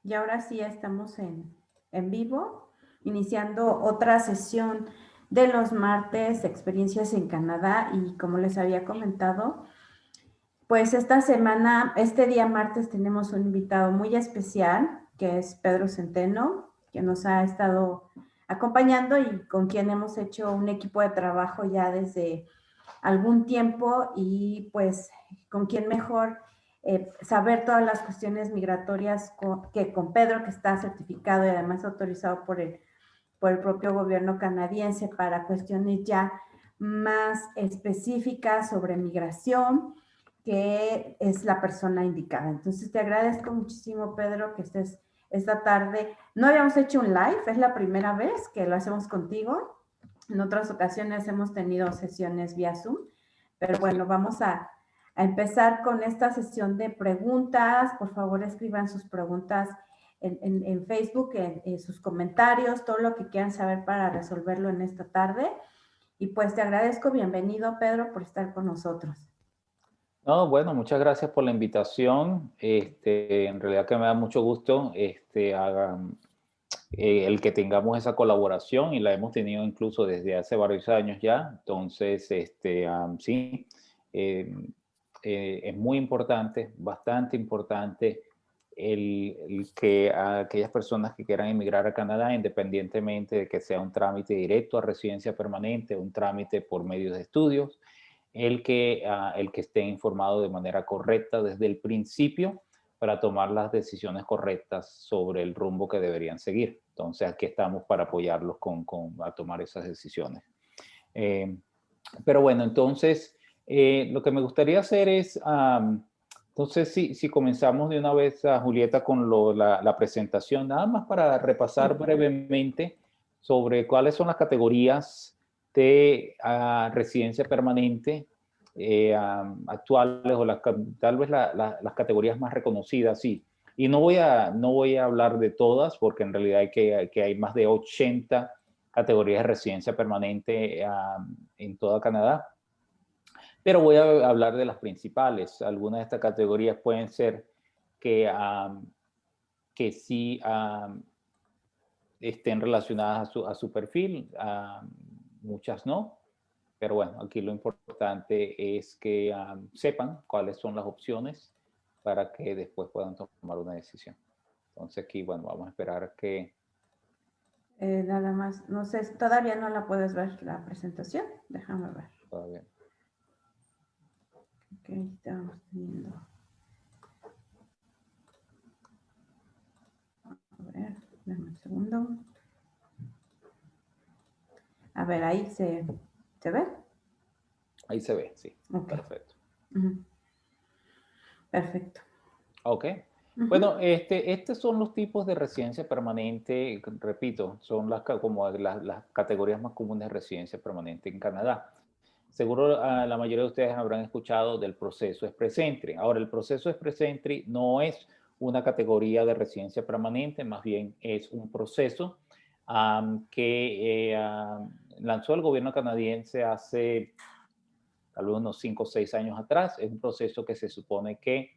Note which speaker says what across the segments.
Speaker 1: Y ahora sí estamos en vivo, iniciando otra sesión de los martes, experiencias en Canadá. Y como les había comentado, pues esta semana, este día martes, tenemos un invitado muy especial, que es Pedro Centeno, que nos ha estado acompañando y con quien hemos hecho un equipo de trabajo ya desde algún tiempo, y pues con quien mejor saber todas las cuestiones migratorias que con Pedro, que está certificado y además autorizado por el propio gobierno canadiense para cuestiones ya más específicas sobre migración, que es la persona indicada. Entonces te agradezco muchísimo, Pedro, que estés esta tarde. No habíamos hecho un live, es la primera vez que lo hacemos contigo. En otras ocasiones hemos tenido sesiones vía Zoom, pero bueno, vamos a empezar con esta sesión de preguntas. Por favor, escriban sus preguntas en Facebook, en sus comentarios, todo lo que quieran saber para resolverlo en esta tarde. Y pues te agradezco, bienvenido, Pedro, por estar con nosotros.
Speaker 2: No, bueno, muchas gracias por la invitación. En realidad que me da mucho gusto el que tengamos esa colaboración, y la hemos tenido incluso desde hace varios años ya. Entonces, sí, eh, es muy importante, bastante importante, el que a aquellas personas que quieran emigrar a Canadá, independientemente de que sea un trámite directo a residencia permanente, un trámite por medios de estudios, el que esté informado de manera correcta desde el principio para tomar las decisiones correctas sobre el rumbo que deberían seguir. Entonces, aquí estamos para apoyarlos a tomar esas decisiones. Pero bueno, entonces, lo que me gustaría hacer es, entonces, si comenzamos de una vez, Julieta, con la presentación, nada más para repasar brevemente sobre cuáles son las categorías de residencia permanente actuales, o tal vez las categorías más reconocidas, sí. Y no voy a hablar de todas, porque en realidad hay más de 80 categorías de residencia permanente en toda Canadá. Pero voy a hablar de las principales. Algunas de estas categorías pueden ser que sí estén relacionadas a su perfil, muchas no. Pero bueno, aquí lo importante es que sepan cuáles son las opciones para que después puedan tomar una decisión. Entonces aquí, bueno, vamos a esperar que...
Speaker 1: Nada más, no sé, todavía no la puedes ver la presentación. Déjame ver.
Speaker 2: Todavía.
Speaker 1: Ok, estamos teniendo. A ver, dame un segundo. A ver, ahí se ve.
Speaker 2: Ahí se ve, sí.
Speaker 1: Okay.
Speaker 2: Perfecto.
Speaker 1: Perfecto.
Speaker 2: Ok. Bueno, estos son los tipos de residencia permanente, repito, son como las categorías más comunes de residencia permanente en Canadá. Seguro la mayoría de ustedes habrán escuchado del proceso Express Entry. Ahora, el proceso Express Entry no es una categoría de residencia permanente, más bien es un proceso que lanzó el gobierno canadiense hace tal vez unos 5 o 6 años atrás. Es un proceso que se supone que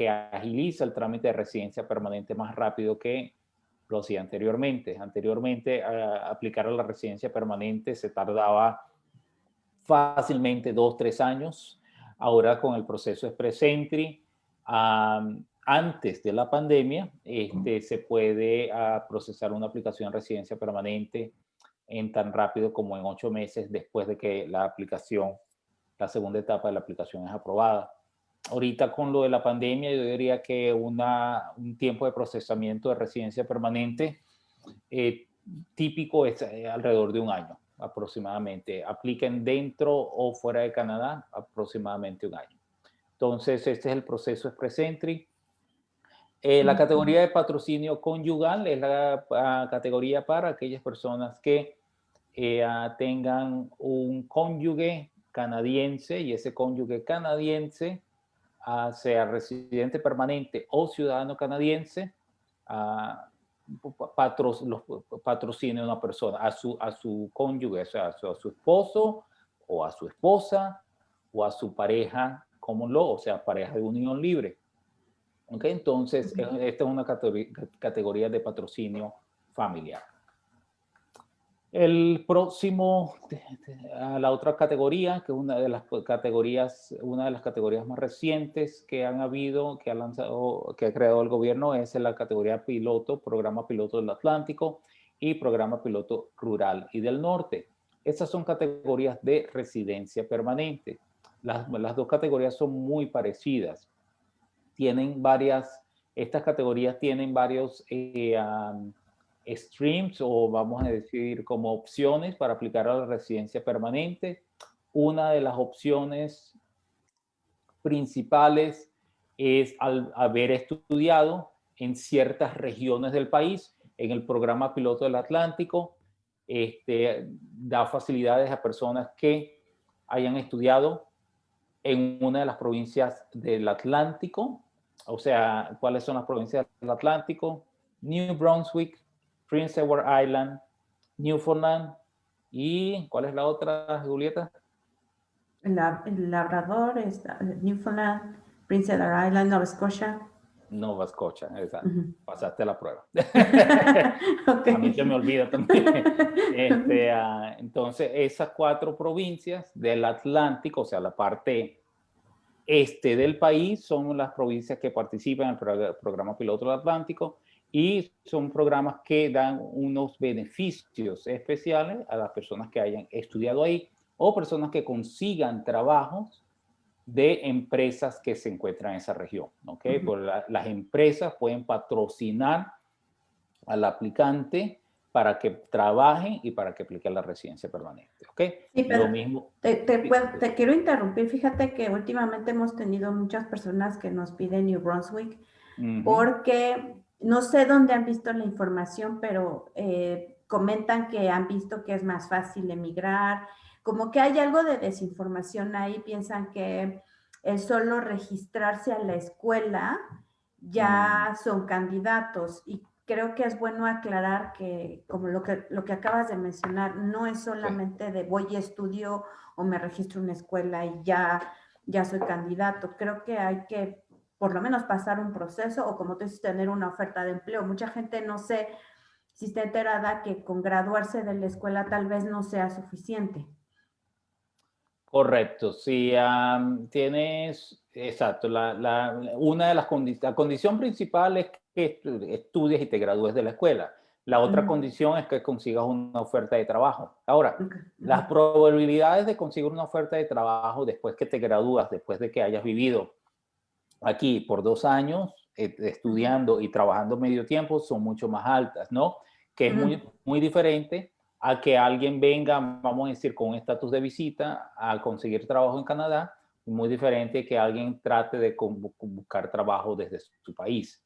Speaker 2: agiliza el trámite de residencia permanente más rápido que lo hacía anteriormente. Anteriormente, aplicar a la residencia permanente se tardaba fácilmente 2 o 3 años. Ahora, con el proceso Express Entry, antes de la pandemia, se puede procesar una aplicación de residencia permanente en tan rápido como en 8 meses después de que la segunda etapa de la aplicación es aprobada. Ahorita, con lo de la pandemia, yo diría que un tiempo de procesamiento de residencia permanente típico es alrededor de un año aproximadamente. Apliquen dentro o fuera de Canadá aproximadamente un año. Entonces, este es el proceso Express Entry. La categoría de patrocinio conyugal es la categoría para aquellas personas que tengan un cónyuge canadiense, y ese cónyuge canadiense sea residente permanente o ciudadano canadiense, patrocine a una persona, a su cónyuge, o sea, a su esposo o a su esposa o a su pareja common law, o sea, pareja de unión libre. ¿Ok? Entonces, esta es una categoría de patrocinio familiar. El próximo, a la otra categoría, que es una de las categorías más recientes que han habido, que ha lanzado, que ha creado el gobierno, es la categoría piloto, programa piloto del Atlántico y programa piloto rural y del norte. Estas son categorías de residencia permanente. Las dos categorías son muy parecidas. Estas categorías tienen varios streams, o vamos a decir como opciones para aplicar a la residencia permanente. Una de las opciones principales es al haber estudiado en ciertas regiones del país. En el programa piloto del Atlántico da facilidades a personas que hayan estudiado en una de las provincias del Atlántico. O sea, ¿cuáles son las provincias del Atlántico? New Brunswick, Prince Edward Island, Newfoundland y ¿cuál es la otra, Julieta?
Speaker 1: El Labrador, Newfoundland, Prince Edward Island, Nova Scotia.
Speaker 2: Nova Scotia, exacto. Pasaste la prueba.
Speaker 1: Okay.
Speaker 2: A mí se me olvida también. Entonces, esas 4 provincias del Atlántico, o sea, la parte este del país, son las provincias que participan en el programa piloto del Atlántico, y son programas que dan unos beneficios especiales a las personas que hayan estudiado ahí o personas que consigan trabajos de empresas que se encuentran en esa región. ¿Okay? Pues las empresas pueden patrocinar al aplicante para que trabaje y para que aplique la residencia permanente. ¿Okay?
Speaker 1: Sí, pero
Speaker 2: lo mismo.
Speaker 1: te quiero interrumpir. Fíjate que últimamente hemos tenido muchas personas que nos piden New Brunswick porque no sé dónde han visto la información, pero comentan que han visto que es más fácil emigrar, como que hay algo de desinformación ahí, piensan que el solo registrarse a la escuela ya son candidatos, y creo que es bueno aclarar que, como lo que acabas de mencionar, no es solamente de voy y estudio o me registro en una escuela y ya soy candidato. Creo que hay que por lo menos pasar un proceso, o como tú dices, tener una oferta de empleo. Mucha gente no sé si está enterada que con graduarse de la escuela tal vez no sea suficiente.
Speaker 2: Correcto, si tienes, exacto, una de las condiciones, la condición principal es que estudies y te gradúes de la escuela. La otra condición es que consigas una oferta de trabajo. Ahora, las probabilidades de conseguir una oferta de trabajo después que te gradúas, después de que hayas vivido aquí por 2 años estudiando y trabajando medio tiempo, son mucho más altas, ¿no? Que es muy diferente a que alguien venga, vamos a decir, con un estatus de visita a conseguir trabajo en Canadá, muy diferente que alguien trate de buscar trabajo desde su país,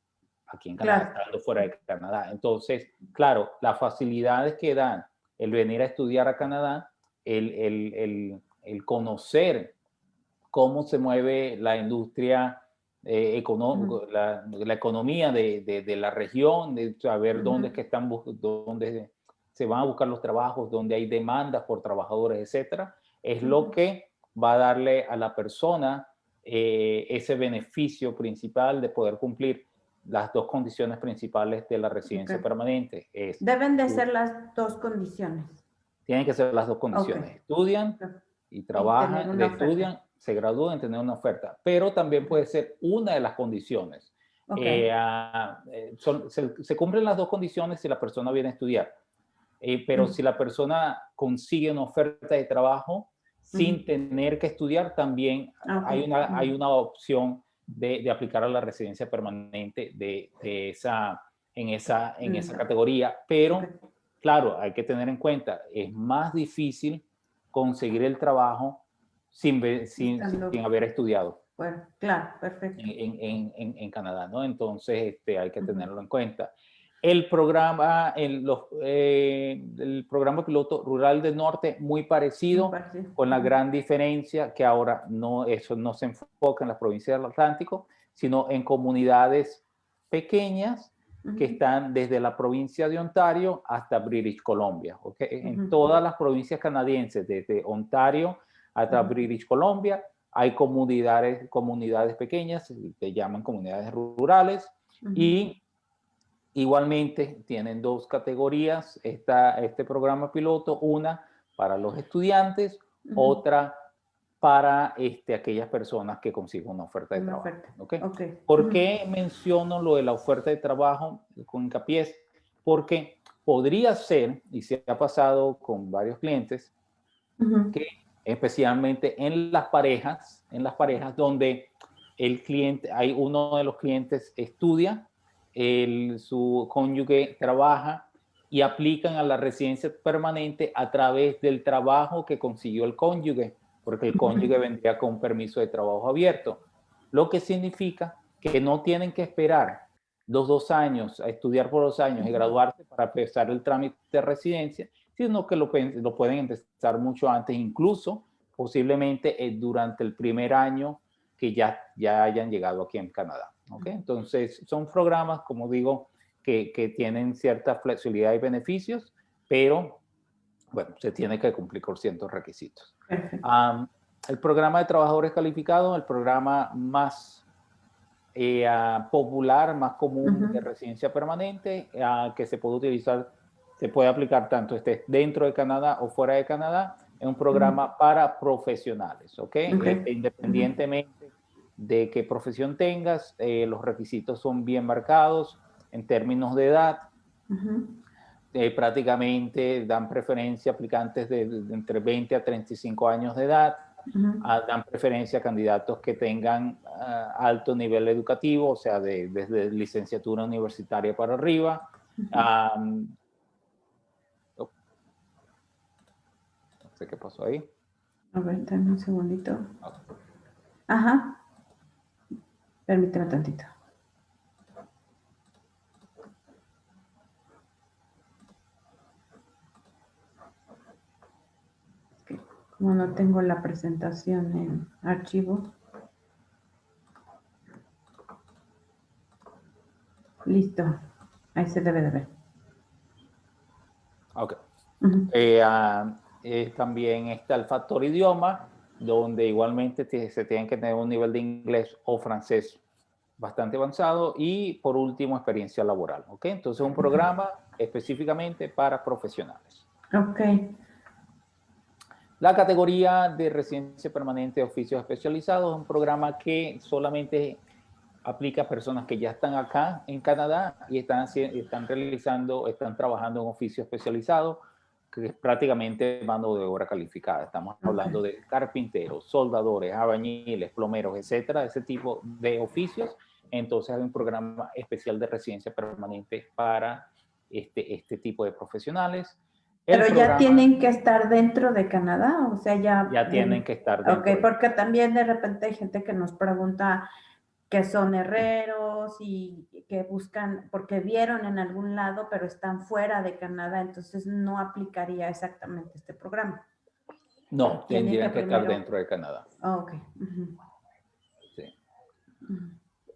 Speaker 2: aquí en Canadá, estando fuera de Canadá. Entonces, claro, las facilidades que dan el venir a estudiar a Canadá, el conocer cómo se mueve la industria la economía de la región, de saber dónde es que dónde se van a buscar los trabajos, dónde hay demandas por trabajadores, etcétera, es lo que va a darle a la persona ese beneficio principal de poder cumplir las 2 condiciones principales de la residencia permanente.
Speaker 1: Deben de ser las 2 condiciones.
Speaker 2: Tienen que ser las 2 condiciones. Estudian y trabajan, estudian, se gradúan, tener una oferta. Pero también puede ser una de las condiciones. Se cumplen las 2 condiciones si la persona viene a estudiar. Pero si la persona consigue una oferta de trabajo sin tener que estudiar, también hay una opción de aplicar a la residencia permanente en esa categoría. Pero, claro, hay que tener en cuenta, es más difícil conseguir el trabajo sin haber estudiado.
Speaker 1: Bueno, claro, perfecto.
Speaker 2: En Canadá, ¿no? Entonces, hay que tenerlo en cuenta. El programa, el programa piloto rural del norte, muy parecido, con la gran diferencia que ahora eso no se enfoca en las provincias del Atlántico, sino en comunidades pequeñas que están desde la provincia de Ontario hasta British Columbia. ¿Okay? En todas las provincias canadienses, desde Ontario hasta British Columbia, hay comunidades pequeñas, que llaman comunidades rurales, y igualmente tienen dos categorías este programa piloto, una para los estudiantes, otra para aquellas personas que consiguen una oferta de trabajo. ¿Okay? ¿Por qué menciono lo de la oferta de trabajo con hincapié? Porque podría ser, y se ha pasado con varios clientes, que especialmente en las parejas donde el cliente, uno de los clientes estudia, su cónyuge trabaja y aplican a la residencia permanente a través del trabajo que consiguió el cónyuge, porque el cónyuge vendría con un permiso de trabajo abierto, lo que significa que no tienen que esperar los 2 años, a estudiar por 2 años y graduarse para empezar el trámite de residencia, sino que lo pueden empezar mucho antes, incluso posiblemente durante el primer año que ya hayan llegado aquí en Canadá. ¿Okay? Entonces, son programas, como digo, que tienen cierta flexibilidad y beneficios, pero, bueno, se tiene que cumplir con ciertos requisitos. El programa de trabajadores calificados, el programa más popular, más común de residencia permanente, que se puede utilizar, se puede aplicar tanto dentro de Canadá o fuera de Canadá, es un programa para profesionales, ¿ok? Independientemente de qué profesión tengas, los requisitos son bien marcados en términos de edad. Prácticamente dan preferencia a aplicantes de entre 20 a 35 años de edad. Dan preferencia a candidatos que tengan alto nivel educativo, o sea, desde licenciatura universitaria para arriba. No sé qué pasó ahí.
Speaker 1: A ver, dame un segundito. Ajá. Permíteme tantito. Como no tengo la presentación en archivo. Listo. Ahí se debe de ver.
Speaker 2: Ok. También está el factor idioma, donde igualmente se tienen que tener un nivel de inglés o francés bastante avanzado. Y por último, experiencia laboral. ¿Ok? Entonces, un programa específicamente para profesionales.
Speaker 1: Ok.
Speaker 2: La categoría de residencia permanente de oficios especializados es un programa que solamente aplica a personas que ya están acá en Canadá y están trabajando en oficio especializado, que es prácticamente mano de obra calificada. Estamos hablando de carpinteros, soldadores, albañiles, plomeros, etcétera, ese tipo de oficios. Entonces hay un programa especial de residencia permanente para este tipo de profesionales.
Speaker 1: Pero ya tienen que estar dentro de Canadá, o sea,
Speaker 2: ya tienen que estar dentro.
Speaker 1: Ok, porque también de repente hay gente que nos pregunta que son herreros y que buscan, porque vieron en algún lado, pero están fuera de Canadá, entonces no aplicaría exactamente este programa.
Speaker 2: No, tendrían que estar dentro de Canadá.
Speaker 1: Ok.
Speaker 2: Sí.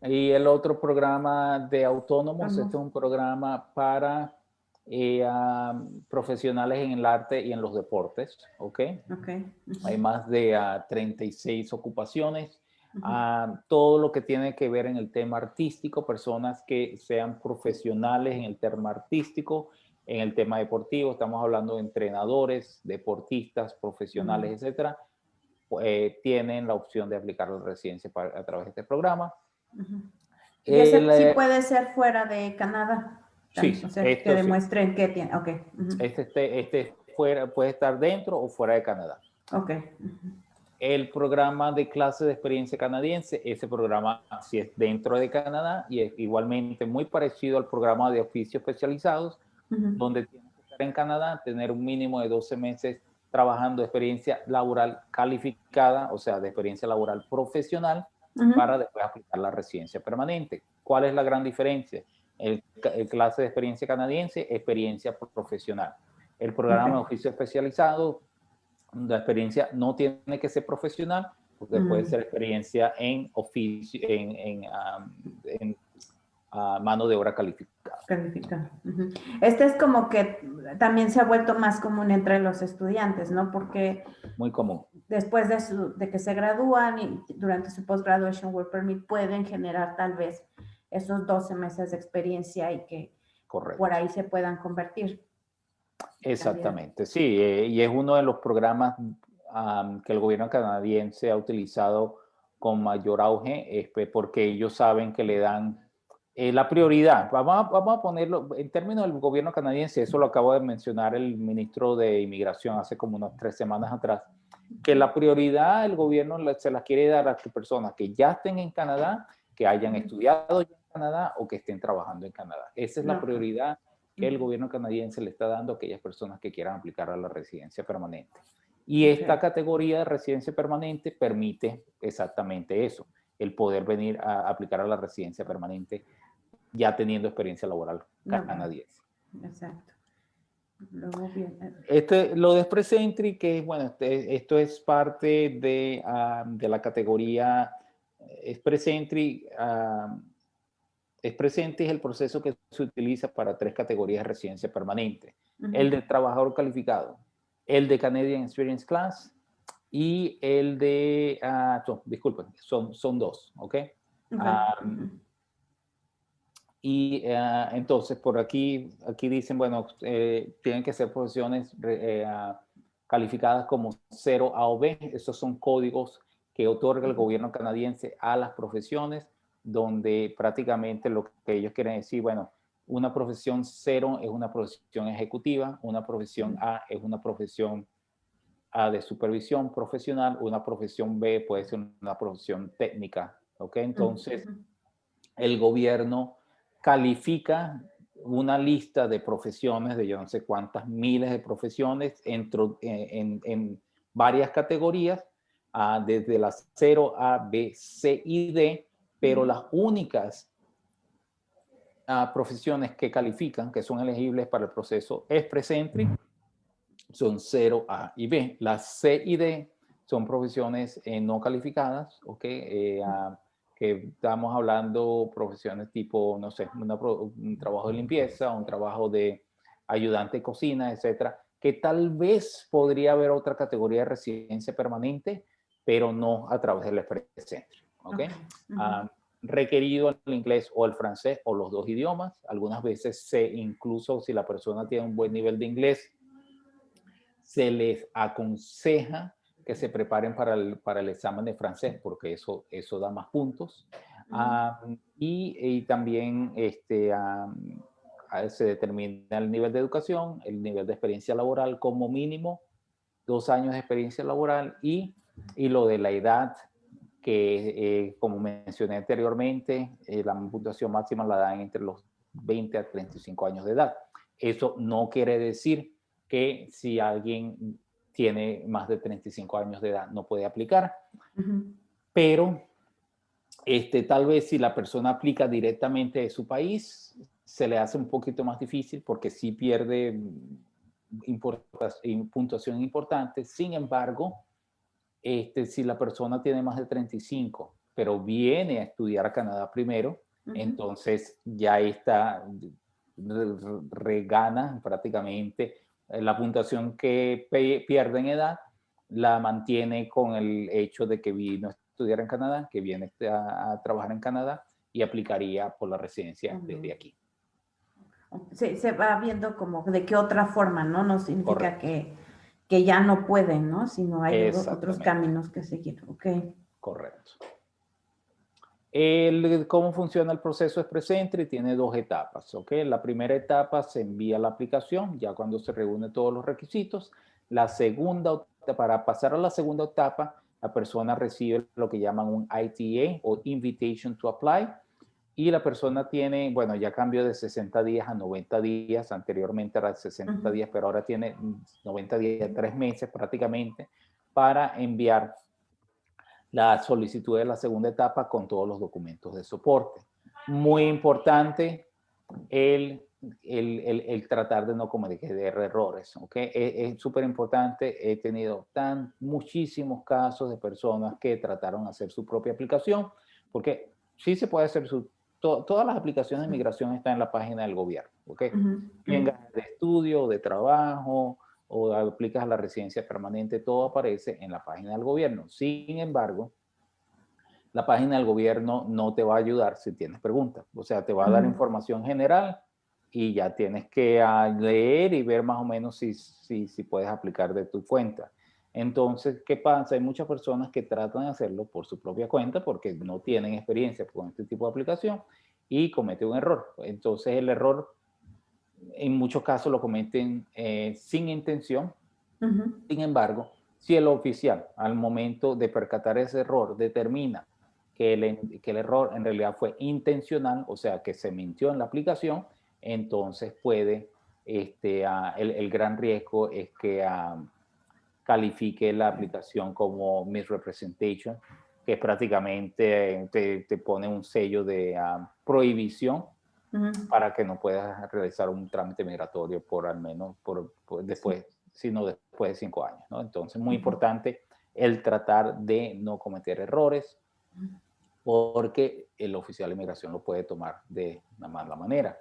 Speaker 2: Y el otro programa de autónomos, este es un programa para profesionales en el arte y en los deportes, ¿ok? Hay más de 36 ocupaciones. Todo lo que tiene que ver en el tema artístico, personas que sean profesionales en el tema artístico, en el tema deportivo, estamos hablando de entrenadores, deportistas, profesionales, etcétera, tienen la opción de aplicar la residencia a través de este programa.
Speaker 1: ¿Y ese sí puede ser fuera de Canadá?
Speaker 2: Sí,
Speaker 1: o sea, que demuestren que tiene. Ok.
Speaker 2: Puede estar dentro o fuera de Canadá.
Speaker 1: Ok.
Speaker 2: El programa de clase de experiencia canadiense, ese programa sí es dentro de Canadá y es igualmente muy parecido al programa de oficios especializados, donde tienes que estar en Canadá, tener un mínimo de 12 meses trabajando de experiencia laboral calificada, o sea, de experiencia laboral profesional, para después aplicar la residencia permanente. ¿Cuál es la gran diferencia? El clase de experiencia canadiense, experiencia profesional. El programa de oficio especializado, la experiencia no tiene que ser profesional, porque puede ser experiencia en oficio, en mano de obra calificada.
Speaker 1: Calificado. Ujú. Este es como que también se ha vuelto más común entre los estudiantes, ¿no? Porque
Speaker 2: Muy común.
Speaker 1: después de que se gradúan y durante su post-graduation work permit pueden generar tal vez esos 12 meses de experiencia y que
Speaker 2: Correcto.
Speaker 1: por ahí se puedan convertir.
Speaker 2: Exactamente, sí, y es uno de los programas que el gobierno canadiense ha utilizado con mayor auge, porque ellos saben que le dan la prioridad. Vamos a ponerlo en términos del gobierno canadiense, eso lo acabo de mencionar el ministro de Inmigración hace como unas 3 semanas atrás, que la prioridad el gobierno se la quiere dar a personas que ya estén en Canadá, que hayan estudiado ya en Canadá o que estén trabajando en Canadá. Esa es la prioridad que el gobierno canadiense le está dando a aquellas personas que quieran aplicar a la residencia permanente. Y esta categoría de residencia permanente permite exactamente eso, el poder venir a aplicar a la residencia permanente ya teniendo experiencia laboral canadiense.
Speaker 1: Exacto. Luego bien.
Speaker 2: Lo de Express Entry, que bueno, esto es parte de la categoría Express Entry. Express Entry es el proceso que se utiliza para 3 categorías de residencia permanente. El de trabajador calificado, el de Canadian Experience Class y el de, disculpen, son 2, ¿ok? Y entonces por aquí dicen, bueno, tienen que ser profesiones calificadas como 0 A o B. Esos son códigos que otorga el gobierno canadiense a las profesiones, donde prácticamente lo que ellos quieren decir, bueno, una profesión 0 es una profesión ejecutiva, una profesión A es una profesión de supervisión profesional, una profesión B puede ser una profesión técnica, ¿ok? Entonces, el gobierno califica una lista de profesiones, de yo no sé cuántas miles de profesiones, en varias categorías, desde las 0 A, B, C y D, pero las únicas profesiones que califican, que son elegibles para el proceso Express Entry, son 0 A y B. Las C y D son profesiones no calificadas, ¿ok? Que estamos hablando profesiones tipo, no sé, un trabajo de limpieza, un trabajo de ayudante de cocina, etcétera, que tal vez podría haber otra categoría de residencia permanente, pero no a través del Express Entry, ¿ok? Requerido el inglés o el francés o los 2 idiomas. Algunas veces incluso si la persona tiene un buen nivel de inglés, se les aconseja que se preparen para el examen de francés, porque eso da más puntos. Y también se determina el nivel de educación, el nivel de experiencia laboral, como mínimo 2 años de experiencia laboral, y lo de la edad, que como mencioné anteriormente, la puntuación máxima la dan entre los 20 a 35 años de edad. Eso no quiere decir que si alguien tiene más de 35 años de edad no puede aplicar, pero tal vez si la persona aplica directamente de su país, se le hace un poquito más difícil porque sí pierde puntuación importante. Sin embargo, si la persona tiene más de 35, pero viene a estudiar a Canadá primero, entonces ya está, regana prácticamente la puntuación que pierde en edad, la mantiene con el hecho de que vino a estudiar en Canadá, que viene a trabajar en Canadá y aplicaría por la residencia desde aquí.
Speaker 1: Se va viendo como de qué otra forma, ¿no? No significa que ya no pueden, ¿no? Sino hay otros caminos que seguir. Ok.
Speaker 2: Correcto. ¿Cómo funciona el proceso Express Entry? Tiene 2 etapas, ¿ok? La primera etapa se envía la aplicación, ya cuando se reúnen todos los requisitos. La segunda, para pasar a la segunda etapa, la persona recibe lo que llaman un ITA o Invitation to Apply, y la persona tiene, bueno, ya cambió de 60 días a 90 días, anteriormente era de 60 días, pero ahora tiene 90 días, 3 meses prácticamente, para enviar la solicitud de la segunda etapa con todos los documentos de soporte. Muy importante el tratar de no cometer errores, ¿ok? Es súper importante. He tenido muchísimos casos de personas que trataron de hacer su propia aplicación, porque sí se puede hacer su todas las aplicaciones de migración están en la página del gobierno, ¿ok? Vengas de estudio, de trabajo, o aplicas a la residencia permanente, todo aparece en la página del gobierno. Sin embargo, la página del gobierno no te va a ayudar si tienes preguntas. O sea, te va a dar información general y ya tienes que leer y ver más o menos si puedes aplicar de tu cuenta. Entonces, ¿qué pasa? Hay muchas personas que tratan de hacerlo por su propia cuenta porque no tienen experiencia con este tipo de aplicación y cometen un error. Entonces, el error en muchos casos lo cometen sin intención. Sin embargo, si el oficial al momento de percatar ese error determina que el error en realidad fue intencional, o sea, que se mintió en la aplicación, entonces puede, el gran riesgo es que califique la aplicación como misrepresentation, que prácticamente te pone un sello de prohibición para que no puedas realizar un trámite migratorio por al menos después, sino después de 5 años, ¿no? Entonces, muy importante el tratar de no cometer errores, porque el oficial de inmigración lo puede tomar de una mala manera.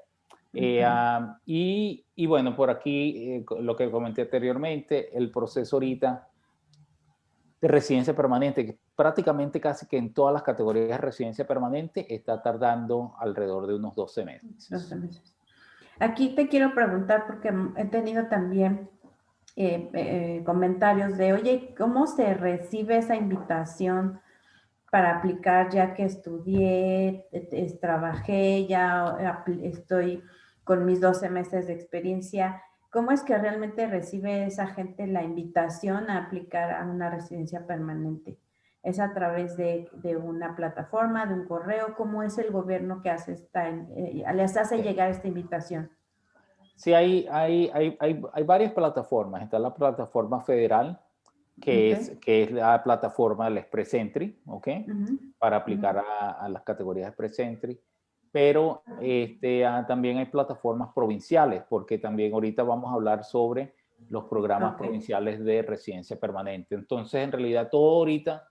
Speaker 2: Y bueno, por aquí, lo que comenté anteriormente, el proceso ahorita de residencia permanente, que prácticamente casi que en todas las categorías de residencia permanente está tardando alrededor de unos 12 meses.
Speaker 1: 12 meses. Aquí te quiero preguntar, porque he tenido también comentarios de, oye, ¿cómo se recibe esa invitación para aplicar ya que estudié, trabajé, ya estoy con mis 12 meses de experiencia? ¿Cómo es que realmente recibe esa gente la invitación a aplicar a una residencia permanente? ¿Es a través de una plataforma, de un correo? ¿Cómo es el gobierno que hace les hace llegar esta invitación?
Speaker 2: Sí, hay varias plataformas. Está la plataforma federal, que es la plataforma del Express Entry, ¿ok? Para aplicar a las categorías Express Entry. Pero también hay plataformas provinciales, porque también ahorita vamos a hablar sobre los programas provinciales de residencia permanente. Entonces, en realidad, todo ahorita,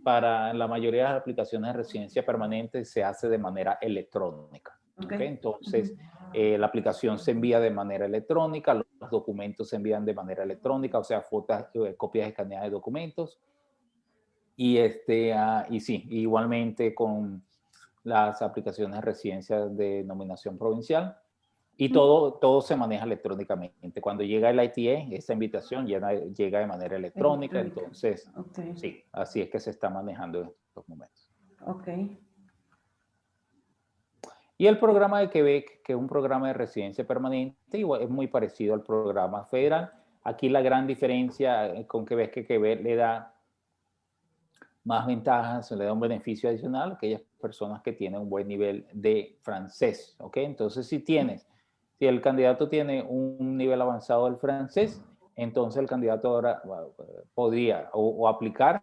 Speaker 2: para la mayoría de las aplicaciones de residencia permanente, se hace de manera electrónica. Entonces, la aplicación se envía de manera electrónica, los documentos se envían de manera electrónica, o sea, fotos, copias escaneadas de documentos. Y sí, igualmente con las aplicaciones de residencia de nominación provincial. Y todo se maneja electrónicamente. Cuando llega el ITA, esta invitación llega de manera electrónica. Entonces, sí, así es que se está manejando en estos momentos. Y el programa de Quebec, que es un programa de residencia permanente, igual es muy parecido al programa federal. Aquí la gran diferencia con Quebec es que Quebec le da más ventajas, le da un beneficio adicional a aquellas personas que tienen un buen nivel de francés, ¿ok? Entonces, si el candidato tiene un nivel avanzado del francés, entonces el candidato ahora podría o aplicar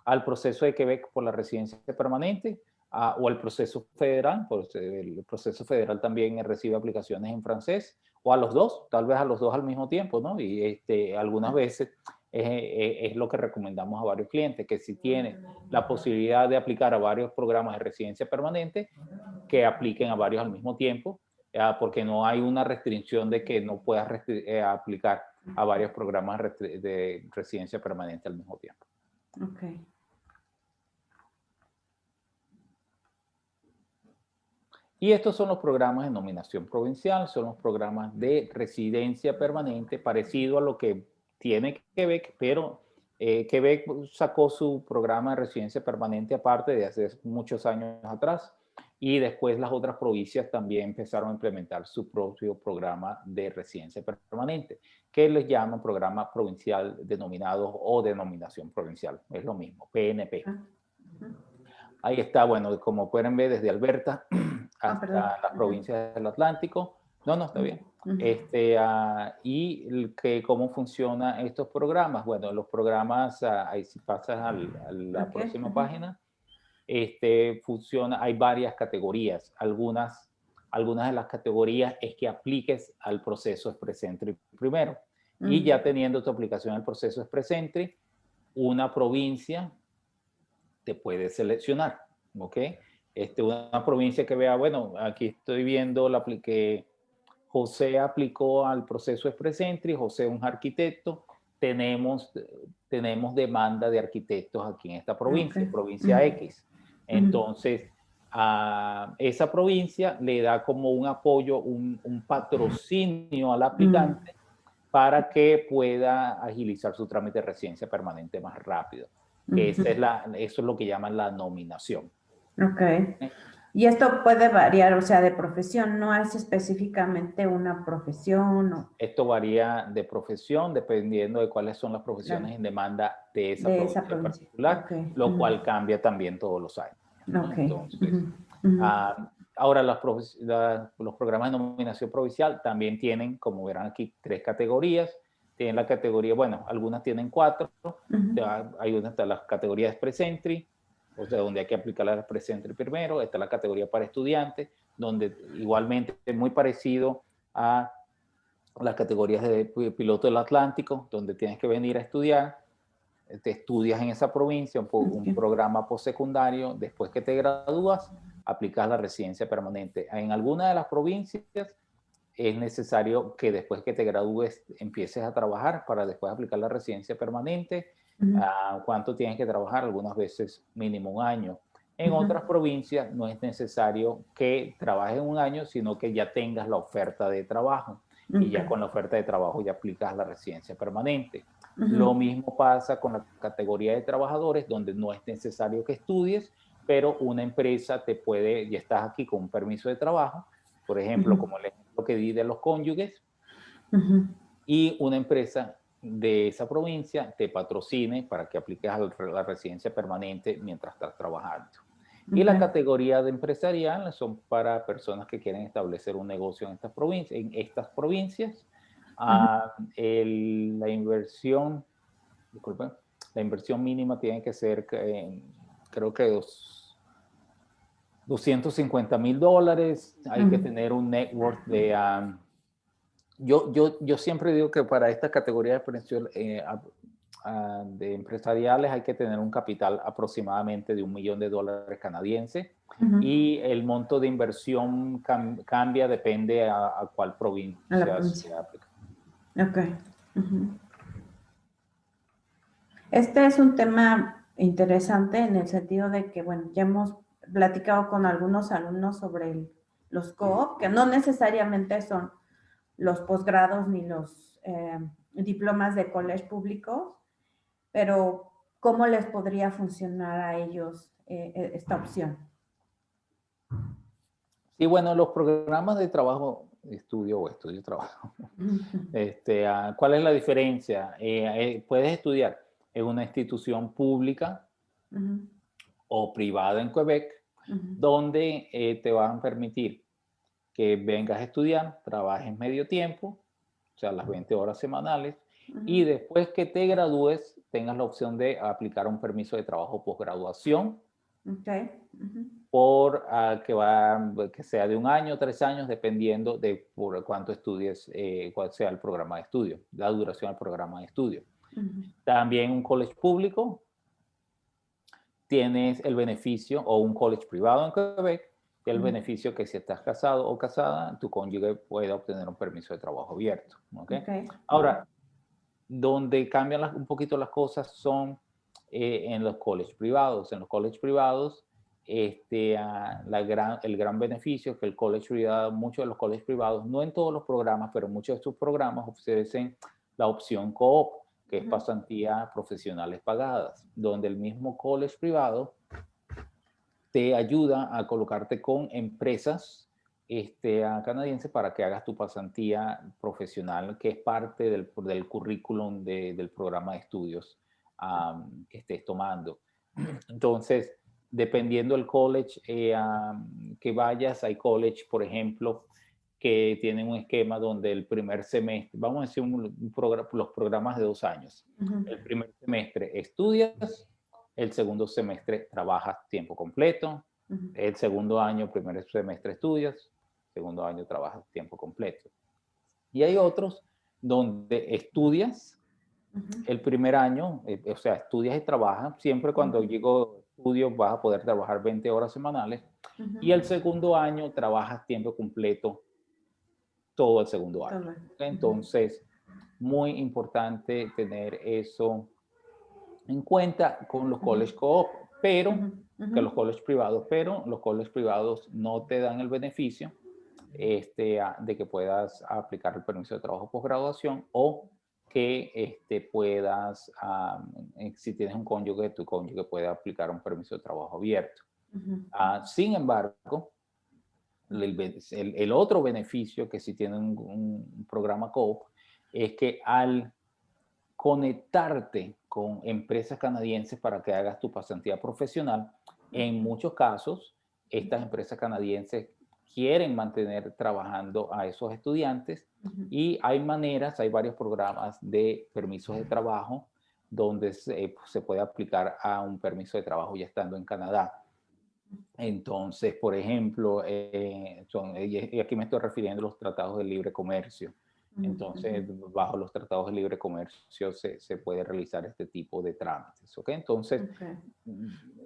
Speaker 2: al proceso de Quebec por la residencia permanente o al proceso federal, porque el proceso federal también recibe aplicaciones en francés, o a los dos, tal vez a los dos al mismo tiempo, ¿no? Y algunas veces es lo que recomendamos a varios clientes, que si tienen la posibilidad de aplicar a varios programas de residencia permanente, que apliquen a varios al mismo tiempo, porque no hay una restricción de que no puedas aplicar a varios programas de residencia permanente al mismo tiempo. Y estos son los programas de nominación provincial, son los programas de residencia permanente, parecido a lo que tiene Quebec, pero Quebec sacó su programa de residencia permanente aparte de hace muchos años atrás, y después las otras provincias también empezaron a implementar su propio programa de residencia permanente, que les llaman programa provincial denominado o denominación provincial, es lo mismo, PNP. Ahí está, bueno, como pueden ver, desde Alberta hasta las provincias del Atlántico. No, está bien. Y cómo funcionan estos programas. Bueno, los programas, ahí si pasas a la próxima página, hay varias categorías. Algunas de las categorías es que apliques al proceso Express Entry primero. Y ya teniendo tu aplicación al proceso Express Entry, una provincia te puede seleccionar, ¿ok? Una provincia que vea, bueno, aquí estoy viendo que José aplicó al proceso Express Entry, José es un arquitecto, tenemos demanda de arquitectos aquí en esta provincia,
Speaker 1: Ok.
Speaker 2: provincia X. Entonces, a esa provincia le da como un apoyo, un patrocinio al aplicante para que pueda agilizar su trámite de residencia permanente más rápido. Que eso es lo que llaman la nominación.
Speaker 1: Ok. Y esto puede variar, o sea, de profesión, no es específicamente una profesión.
Speaker 2: Esto varía de profesión, dependiendo de cuáles son las profesiones en demanda de esa provincia en particular,
Speaker 1: Okay.
Speaker 2: lo cual cambia también todos los años, ¿no?
Speaker 1: Okay.
Speaker 2: Entonces, ahora los programas de nominación provincial también tienen, como verán aquí, 3 categorías. Tienen la categoría, bueno, algunas tienen 4, hay una de las categorías Express Entry, o sea, donde hay que aplicar la Express Entry primero. Está la categoría para estudiantes, donde igualmente es muy parecido a las categorías de piloto del Atlántico, donde tienes que venir a estudiar, te estudias en esa provincia, un programa postsecundario, después que te gradúas, aplicas la residencia permanente. En alguna de las provincias es necesario que después que te gradúes empieces a trabajar para después aplicar la residencia permanente. ¿Cuánto tienes que trabajar? Algunas veces mínimo 1 año. En otras provincias no es necesario que trabajes 1 año, sino que ya tengas la oferta de trabajo. Y ya con la oferta de trabajo ya aplicas la residencia permanente. Lo mismo pasa con la categoría de trabajadores, donde no es necesario que estudies, pero una empresa te puede, ya estás aquí con un permiso de trabajo, por ejemplo, como el ejemplo que di de los cónyuges, y una empresa de esa provincia te patrocine para que apliques a la residencia permanente mientras estás trabajando. Y la categoría de empresarial son para personas que quieren establecer un negocio en estas provincias. La inversión, disculpen, la inversión mínima tiene que ser, creo que $250,000. Hay que tener un network de... yo siempre digo que para esta categoría de empresariales hay que tener un capital aproximadamente de $1 millón canadienses. Y el monto de inversión cambia, depende a cuál provincia se aplica.
Speaker 1: Ok. Este es un tema interesante en el sentido de que, bueno, ya hemos platicado con algunos alumnos sobre los co-op, que no necesariamente son los posgrados ni los diplomas de college públicos, pero ¿cómo les podría funcionar a ellos esta opción?
Speaker 2: Sí, bueno, los programas de trabajo, estudio o estudio-trabajo. ¿Cuál es la diferencia? Puedes estudiar en una institución pública o privada en Quebec, donde te van a permitir que vengas a estudiar, trabajes medio tiempo, o sea, las 20 horas semanales, y después que te gradúes, tengas la opción de aplicar un permiso de trabajo posgraduación, por que sea de 1 año, 3 años, dependiendo de por cuánto estudies, cuál sea el programa de estudio, la duración del programa de estudio. También un college público, tienes el beneficio, o un college privado en Quebec, el beneficio que si estás casado o casada, tu cónyuge puede obtener un permiso de trabajo abierto. Ahora, donde cambian un poquito las cosas son en los colleges privados. En los colleges privados, el gran beneficio es que el college privado, muchos de los colleges privados, no en todos los programas, pero muchos de sus programas ofrecen la opción co-op, que es pasantía profesionales pagadas, donde el mismo college privado te ayuda a colocarte con empresas canadienses para que hagas tu pasantía profesional, que es parte del currículum del programa de estudios que estés tomando. Entonces, dependiendo del college que vayas, hay college, por ejemplo, que tienen un esquema donde el primer semestre, vamos a decir los programas de 2 años, el primer semestre estudias, el segundo semestre trabajas tiempo completo, el segundo año, primer semestre estudias, segundo año trabajas tiempo completo. Y hay otros donde estudias el primer año, o sea, estudias y trabajas. Siempre cuando estudios vas a poder trabajar 20 horas semanales y el segundo año trabajas tiempo completo todo el segundo año. Entonces, muy importante tener eso en cuenta con los college co-op, pero que los college privados, pero los college privados no te dan el beneficio de que puedas aplicar el permiso de trabajo posgraduación o que puedas, si tienes un cónyuge, tu cónyuge puede aplicar un permiso de trabajo abierto. Sin embargo, el otro beneficio que si tienen un programa co-op es que al conectarte con empresas canadienses para que hagas tu pasantía profesional, en muchos casos, estas empresas canadienses quieren mantener trabajando a esos estudiantes y hay maneras, hay varios programas de permisos de trabajo donde se puede aplicar a un permiso de trabajo ya estando en Canadá. Entonces, por ejemplo, y aquí me estoy refiriendo a los tratados de libre comercio. Entonces, bajo los tratados de libre comercio se puede realizar este tipo de trámites. ¿Ok? Entonces,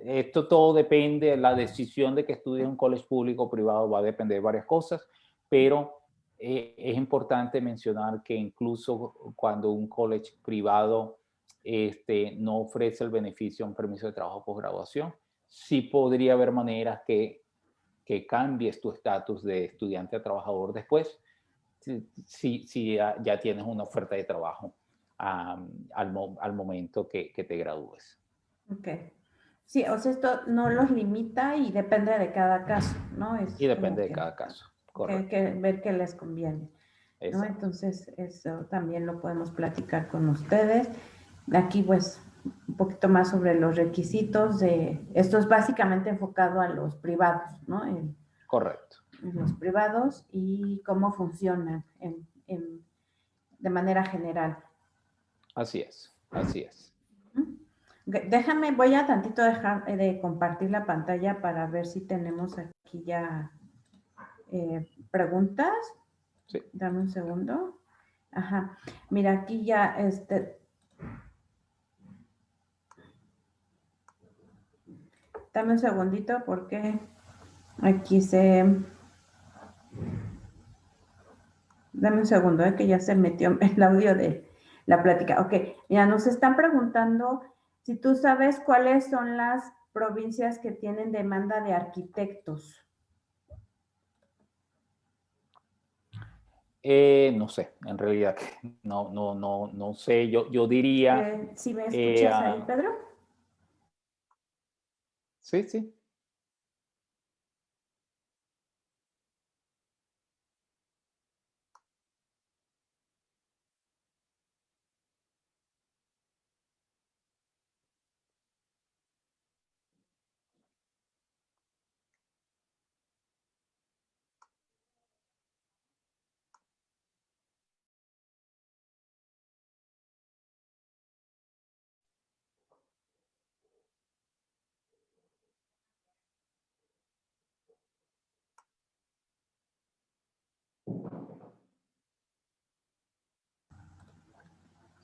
Speaker 2: esto todo depende, la decisión de que estudies en un college público o privado va a depender de varias cosas, pero es importante mencionar que incluso cuando un college privado no ofrece el beneficio de un permiso de trabajo posgraduación, sí podría haber maneras que cambies tu estatus de estudiante a trabajador después, si ya tienes una oferta de trabajo al momento que te gradúes.
Speaker 1: Ok. Sí, o sea, esto no los limita y depende de cada caso, ¿no?
Speaker 2: Y depende de cada caso, correcto.
Speaker 1: Que ver qué les conviene, ¿no? Entonces, eso también lo podemos platicar con ustedes. Aquí, pues, un poquito más sobre los requisitos de... Esto es básicamente enfocado a los privados, ¿no?
Speaker 2: Correcto.
Speaker 1: En los privados y cómo funcionan de manera general.
Speaker 2: Así es, así es.
Speaker 1: Déjame, voy a tantito dejar de compartir la pantalla para ver si tenemos aquí ya preguntas.
Speaker 2: Sí.
Speaker 1: Dame un segundo. Ajá. Mira, aquí ya dame un segundito porque aquí dame un segundo, que ya se metió el audio de la plática. Ok, mira, nos están preguntando si tú sabes cuáles son las provincias que tienen demanda de arquitectos.
Speaker 2: No sé, en realidad no sé, yo diría...
Speaker 1: ¿Sí me escuchas ahí, Pedro?
Speaker 2: Sí, sí.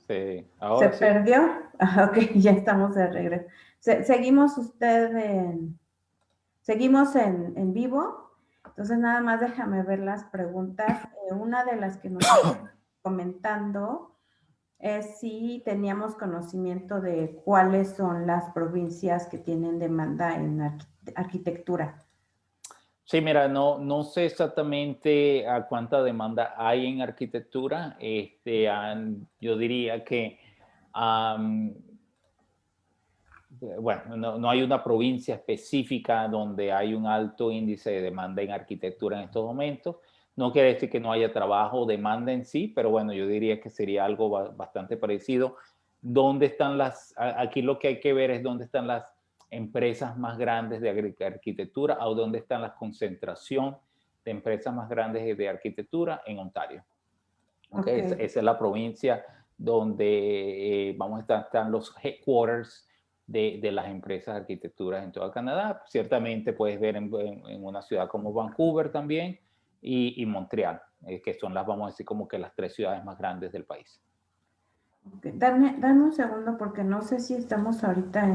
Speaker 2: Sí, ahora
Speaker 1: ¿Se
Speaker 2: sí.
Speaker 1: perdió? Ok, ya estamos de regreso. Seguimos seguimos en vivo. Entonces, nada más déjame ver las preguntas. Una de las que nos están comentando es si teníamos conocimiento de cuáles son las provincias que tienen demanda en arquitectura.
Speaker 2: Sí, mira, no sé exactamente a cuánta demanda hay en arquitectura. Yo diría que, bueno, no hay una provincia específica donde hay un alto índice de demanda en arquitectura en estos momentos. No quiere decir que no haya trabajo o demanda en sí, pero bueno, yo diría que sería algo bastante parecido. ¿Dónde están aquí lo que hay que ver es dónde están las empresas más grandes de arquitectura o dónde está la concentración de empresas más grandes de arquitectura en Ontario? Okay. Esa es la provincia donde están los headquarters de las empresas de arquitectura en toda Canadá. Ciertamente puedes ver en una ciudad como Vancouver también y Montreal, que son vamos a decir, como que las 3 ciudades más grandes del país.
Speaker 1: Okay. Dame un segundo porque no sé si estamos ahorita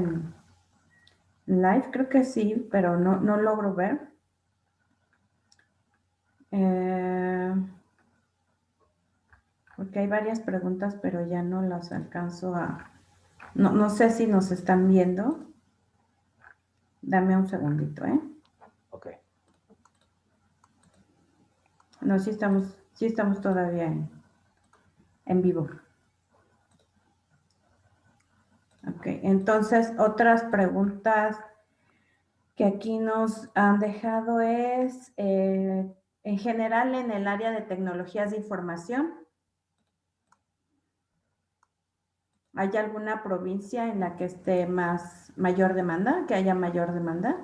Speaker 1: live, creo que sí, pero no logro ver. Porque hay varias preguntas, pero ya no las alcanzo a... No sé si nos están viendo. Dame un segundito, ¿eh?
Speaker 2: Ok.
Speaker 1: No, sí estamos todavía en vivo. Ok, entonces otras preguntas que aquí nos han dejado es, en general en el área de tecnologías de información, ¿hay alguna provincia en la que esté mayor demanda, que haya mayor demanda?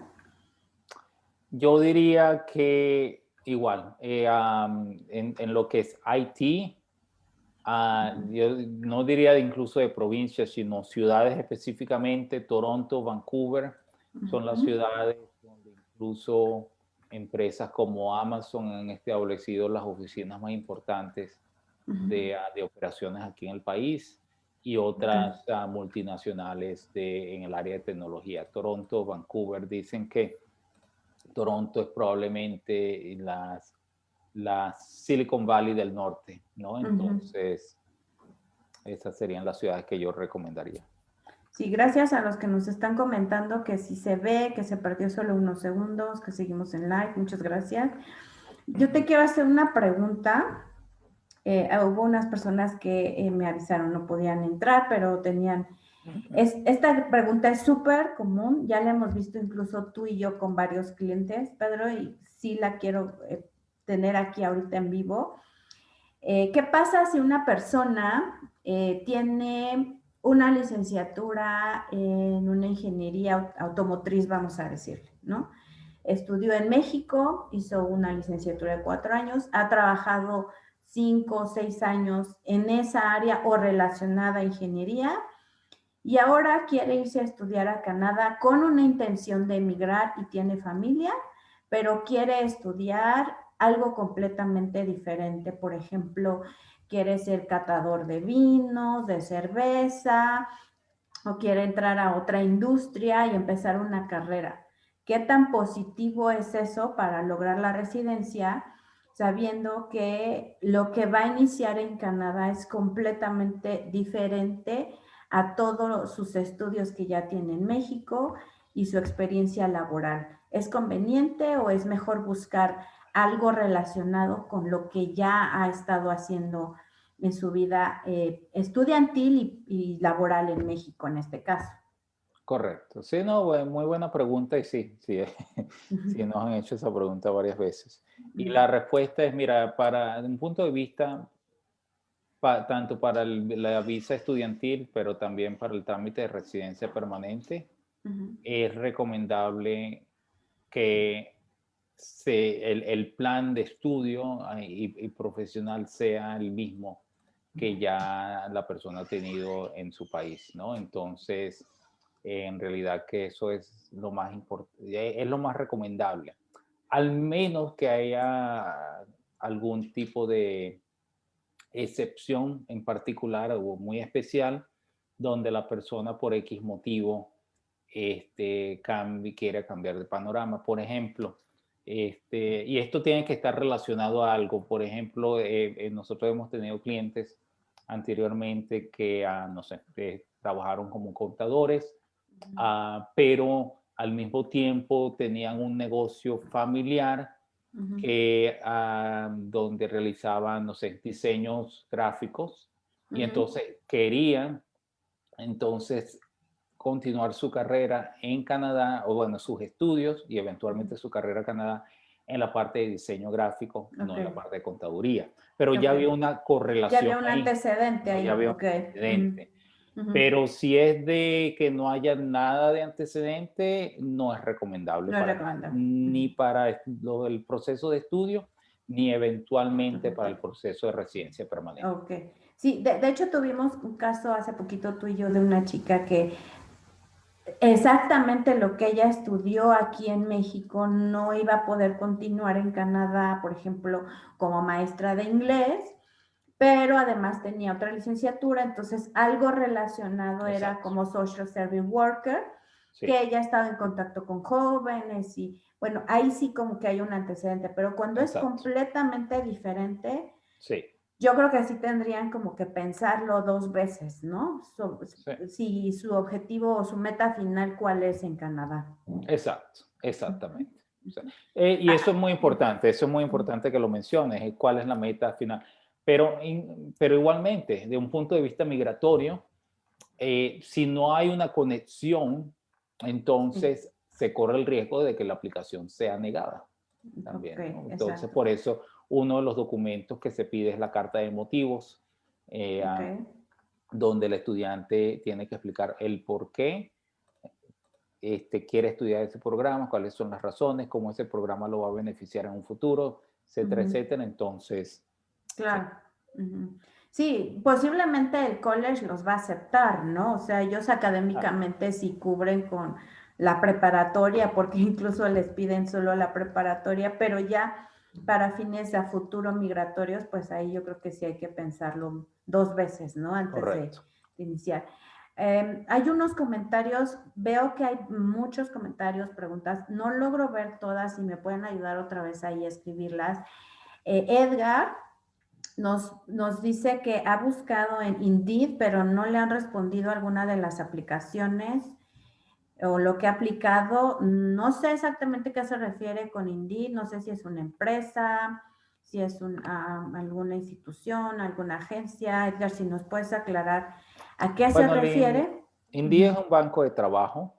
Speaker 2: Yo diría que igual, en lo que es IT, yo no diría incluso de provincias, sino ciudades específicamente, Toronto, Vancouver, son las ciudades donde incluso empresas como Amazon han establecido las oficinas más importantes de operaciones aquí en el país y otras multinacionales en el área de tecnología. Toronto, Vancouver, dicen que Toronto es probablemente la Silicon Valley del norte, ¿no? Entonces, esas serían las ciudades que yo recomendaría.
Speaker 1: Sí, gracias a los que nos están comentando que si se ve, que se perdió solo unos segundos, que seguimos en live, muchas gracias. Yo te quiero hacer una pregunta. Hubo unas personas que me avisaron no podían entrar, pero tenían... esta pregunta es súper común, ya la hemos visto incluso tú y yo con varios clientes, Pedro, y sí la quiero tener aquí ahorita en vivo. ¿Qué pasa si una persona tiene una licenciatura en una ingeniería automotriz, vamos a decirle, ¿no? Estudió en México, hizo una licenciatura de 4 años, ha trabajado 5 o 6 años en esa área o relacionada a ingeniería y ahora quiere irse a estudiar a Canadá con una intención de emigrar y tiene familia, pero quiere estudiar algo completamente diferente. Por ejemplo, quiere ser catador de vinos, de cerveza, o quiere entrar a otra industria y empezar una carrera. ¿Qué tan positivo es eso para lograr la residencia, sabiendo que lo que va a iniciar en Canadá es completamente diferente a todos sus estudios que ya tiene en México y su experiencia laboral? ¿Es conveniente o es mejor buscar algo relacionado con lo que ya ha estado haciendo en su vida estudiantil y laboral en México en este caso?
Speaker 2: Correcto. Sí, no, muy buena pregunta y sí, sí, sí nos han hecho esa pregunta varias veces. Y la respuesta es, mira, para un punto de vista, tanto para la visa estudiantil, pero también para el trámite de residencia permanente, es recomendable que el plan de estudio y profesional sea el mismo que ya la persona ha tenido en su país, ¿no? Entonces, en realidad que eso es lo más importante, es lo más recomendable, al menos que haya algún tipo de excepción en particular o muy especial, donde la persona por X motivo quiere cambiar de panorama. Por ejemplo, y esto tiene que estar relacionado a algo. Por ejemplo, nosotros hemos tenido clientes anteriormente que, no sé, trabajaron como contadores, pero al mismo tiempo tenían un negocio familiar donde realizaban, no sé, diseños gráficos y entonces querían entonces continuar su carrera en Canadá, o bueno, sus estudios y eventualmente su carrera en Canadá en la parte de diseño gráfico, no en la parte de contaduría. Pero ya había una
Speaker 1: Ya
Speaker 2: correlación
Speaker 1: había un
Speaker 2: ahí,
Speaker 1: antecedente
Speaker 2: ¿no? Ya
Speaker 1: ahí,
Speaker 2: había un
Speaker 1: ok.
Speaker 2: antecedente. Pero si es de que no haya nada de antecedente, no es recomendable
Speaker 1: No es
Speaker 2: para nada,
Speaker 1: recomendable.
Speaker 2: ni para el proceso de estudio, ni eventualmente para el proceso de residencia permanente.
Speaker 1: Ok. Sí, de hecho tuvimos un caso hace poquito tú y yo de una chica que exactamente lo que ella estudió aquí en México no iba a poder continuar en Canadá, por ejemplo, como maestra de inglés, pero además tenía otra licenciatura, entonces algo relacionado era
Speaker 2: Exacto.
Speaker 1: como social service worker
Speaker 2: Sí.
Speaker 1: que ella ha estado en contacto con jóvenes y bueno, ahí sí como que hay un antecedente, pero cuando es
Speaker 2: Exacto.
Speaker 1: completamente diferente,
Speaker 2: Sí.
Speaker 1: yo creo que sí tendrían como que pensarlo 2 veces, ¿no?
Speaker 2: Sí.
Speaker 1: Si su objetivo o su meta final, ¿cuál es en Canadá?
Speaker 2: Exacto,
Speaker 1: Ujú,
Speaker 2: exactamente. O sea,
Speaker 1: ujú.
Speaker 2: y eso es muy importante, eso es muy
Speaker 1: Mm,
Speaker 2: importante que lo menciones, cuál es la meta final. Pero, pero igualmente, de un punto de vista migratorio, si no hay una conexión,
Speaker 1: sí,
Speaker 2: entonces se corre el riesgo de que la aplicación sea negada también,
Speaker 1: okey,
Speaker 2: ¿no? Entonces,
Speaker 1: exacto.
Speaker 2: por eso, uno de los documentos que se pide es la carta de motivos, eh, ah,
Speaker 1: Okey.
Speaker 2: donde el estudiante tiene que explicar el por qué quiere estudiar ese programa, cuáles son las razones, cómo ese programa lo va a beneficiar en un futuro, etcétera,
Speaker 1: Ujú.
Speaker 2: etcétera. Entonces, sí,
Speaker 1: Claro. Ujú. Sí, posiblemente el college los va a aceptar, ¿no? O sea, ellos
Speaker 2: claro,
Speaker 1: académicamente sí cubren con la preparatoria, porque incluso les piden solo la preparatoria, pero ya para fines a futuro migratorios, pues ahí yo creo que sí hay que pensarlo 2 veces, ¿no? Antes
Speaker 2: correcto.
Speaker 1: de iniciar. Hay unos comentarios, veo que hay muchos comentarios, preguntas, no logro ver todas, si me pueden ayudar otra vez ahí a escribirlas. Edgar nos dice que ha buscado en Indeed, pero no le han respondido alguna de las aplicaciones o lo que ha aplicado. No sé exactamente qué se refiere con Indeed, no sé si es una empresa, si es alguna institución, alguna agencia. Edgar, si nos puedes aclarar a qué se
Speaker 2: Bueno,
Speaker 1: refiere.
Speaker 2: Indeed es
Speaker 1: Ujú.
Speaker 2: un banco de trabajo,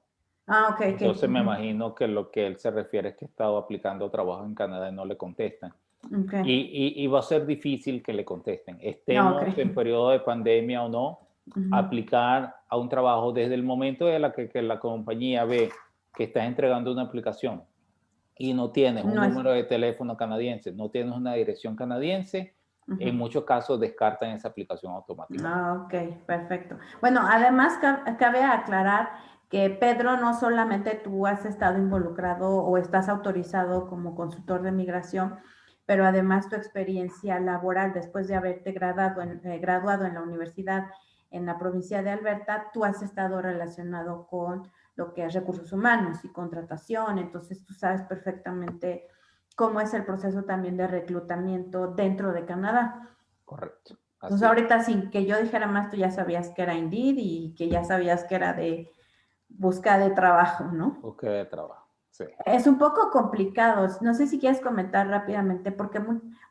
Speaker 1: Ah, ok, ok.
Speaker 2: entonces me
Speaker 1: Ujú.
Speaker 2: imagino que lo que él se refiere es que ha estado aplicando trabajo en Canadá y no le contestan.
Speaker 1: Ok.
Speaker 2: Y va a ser difícil que le contesten,
Speaker 1: No, ok.
Speaker 2: estemos en periodo de pandemia o no,
Speaker 1: Ujú.
Speaker 2: aplicar a un trabajo desde el momento de que la compañía ve que estás entregando una aplicación y no tienes un
Speaker 1: No es.
Speaker 2: número de teléfono canadiense, no tienes una dirección canadiense,
Speaker 1: Ujú.
Speaker 2: en muchos casos descartan esa aplicación automáticamente.
Speaker 1: Ah, ok, perfecto. Bueno, además cabe aclarar que Pedro, no solamente tú has estado involucrado o estás autorizado como consultor de migración, pero además tu experiencia laboral después de haberte graduado en la universidad en la provincia de Alberta, tú has estado relacionado con lo que es recursos humanos y contratación, entonces tú sabes perfectamente cómo es el proceso también de reclutamiento dentro de Canadá.
Speaker 2: Correcto,
Speaker 1: Entonces
Speaker 2: así es.
Speaker 1: ahorita sin que yo dijera más, tú ya sabías que era Indeed y que ya sabías que era de búsqueda de trabajo, ¿no?
Speaker 2: Búsqueda de trabajo, sí.
Speaker 1: Es un poco complicado. No sé si quieres comentar rápidamente, porque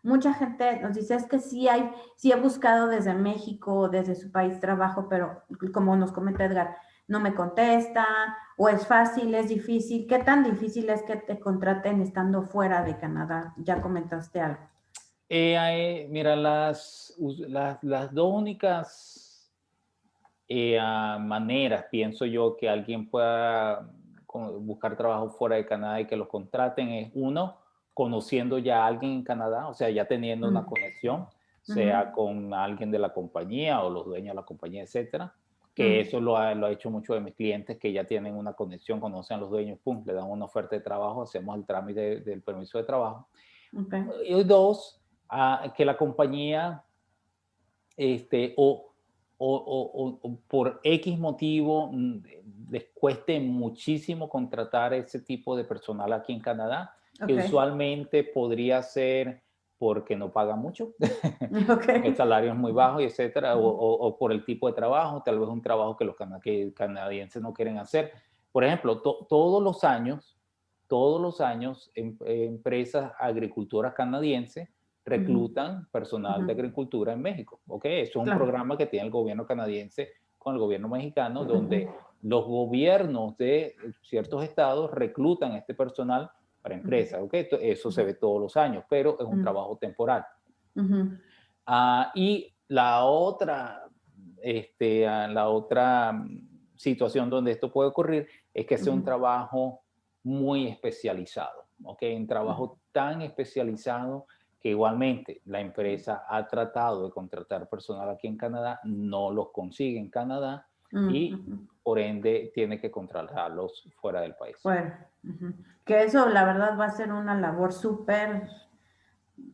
Speaker 1: mucha gente nos dice es que sí he buscado desde México, desde su país trabajo, pero como nos comenta Edgar, no me contesta, o es fácil, es difícil. ¿Qué tan difícil es que te contraten estando fuera de Canadá? Ya comentaste algo.
Speaker 2: Mira, las dos únicas maneras, pienso yo, que alguien pueda buscar trabajo fuera de Canadá y que los contraten es uno, conociendo ya a alguien en Canadá, o sea, ya teniendo una
Speaker 1: Mm,
Speaker 2: conexión, sea
Speaker 1: ujú,
Speaker 2: con alguien de la compañía o los dueños de la compañía, etcétera. Que
Speaker 1: mm,
Speaker 2: eso lo ha hecho mucho de mis clientes que ya tienen una conexión, conocen a los dueños, pum, le dan una oferta de trabajo, hacemos el trámite del permiso de trabajo.
Speaker 1: ok,
Speaker 2: Y dos, que la compañía o por X motivo les cueste muchísimo contratar ese tipo de personal aquí en Canadá, que
Speaker 1: ok,
Speaker 2: usualmente podría ser porque no paga mucho,
Speaker 1: ok.
Speaker 2: porque el salario es muy bajo, y etcétera,
Speaker 1: Ujú.
Speaker 2: o por el tipo de trabajo, tal vez un trabajo que los canadienses no quieren hacer. Por ejemplo, todos los años, empresas agricultoras canadienses
Speaker 1: Ujú,
Speaker 2: reclutan personal
Speaker 1: ujú,
Speaker 2: de agricultura en México. ¿Ok? Eso es un
Speaker 1: claro.
Speaker 2: programa que tiene el gobierno canadiense con el gobierno mexicano,
Speaker 1: Ujú,
Speaker 2: donde los gobiernos de ciertos estados reclutan este personal para
Speaker 1: ujú,
Speaker 2: empresas. ¿Ok? Eso se
Speaker 1: ujú,
Speaker 2: ve todos los años, pero es un
Speaker 1: mm,
Speaker 2: trabajo temporal.
Speaker 1: ujú,
Speaker 2: Y la otra situación donde esto puede ocurrir es que sea
Speaker 1: ujú,
Speaker 2: un trabajo muy especializado, ¿ok? Un
Speaker 1: ujú,
Speaker 2: trabajo tan especializado que igualmente la empresa ha tratado de contratar personal aquí en Canadá, no los consigue en Canadá y
Speaker 1: ujú.
Speaker 2: por ende tiene que contratarlos fuera del país.
Speaker 1: Bueno, ujú. Que eso la verdad va a ser una labor súper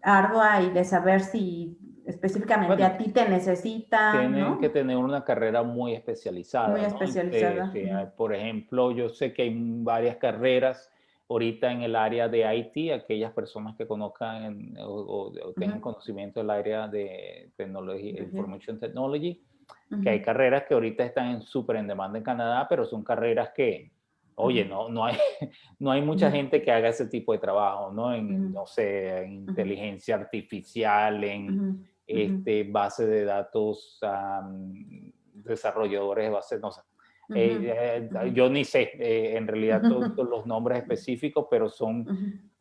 Speaker 1: ardua y de saber si específicamente
Speaker 2: Bueno,
Speaker 1: a ti te necesitan,
Speaker 2: tienen que
Speaker 1: ¿no?
Speaker 2: tener una carrera muy especializada,
Speaker 1: Muy
Speaker 2: ¿no?
Speaker 1: especializada.
Speaker 2: Sí, por ejemplo, yo sé que hay varias carreras ahorita en el área de IT, aquellas personas que conozcan o tengan conocimiento del área de tecnología, Information Technology, que hay carreras que ahorita están súper en demanda en Canadá, pero son carreras que, oye, no hay, no hay mucha gente que haga ese tipo de trabajo, ¿no? No sé, en inteligencia artificial, en base de datos, desarrolladores de bases, no sé. Yo ni sé en realidad todos los nombres específicos, pero son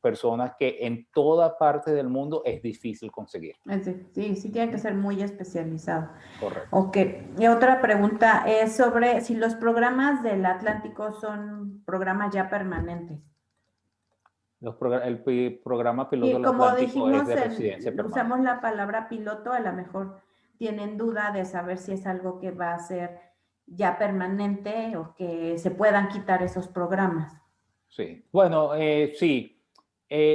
Speaker 2: personas que en toda parte del mundo es difícil conseguir.
Speaker 1: Sí, sí tiene que ser muy especializado.
Speaker 2: Correcto.
Speaker 1: Ok, y otra pregunta es sobre si los del Atlántico son programas ya permanentes.
Speaker 2: El programa piloto
Speaker 1: Y
Speaker 2: del
Speaker 1: como
Speaker 2: Atlántico es
Speaker 1: dijimos,
Speaker 2: de residencia permanente.
Speaker 1: usamos la palabra piloto, a lo mejor tienen duda de saber si es algo que va a ser ya permanente o que se puedan quitar esos programas.
Speaker 2: Sí, bueno, sí.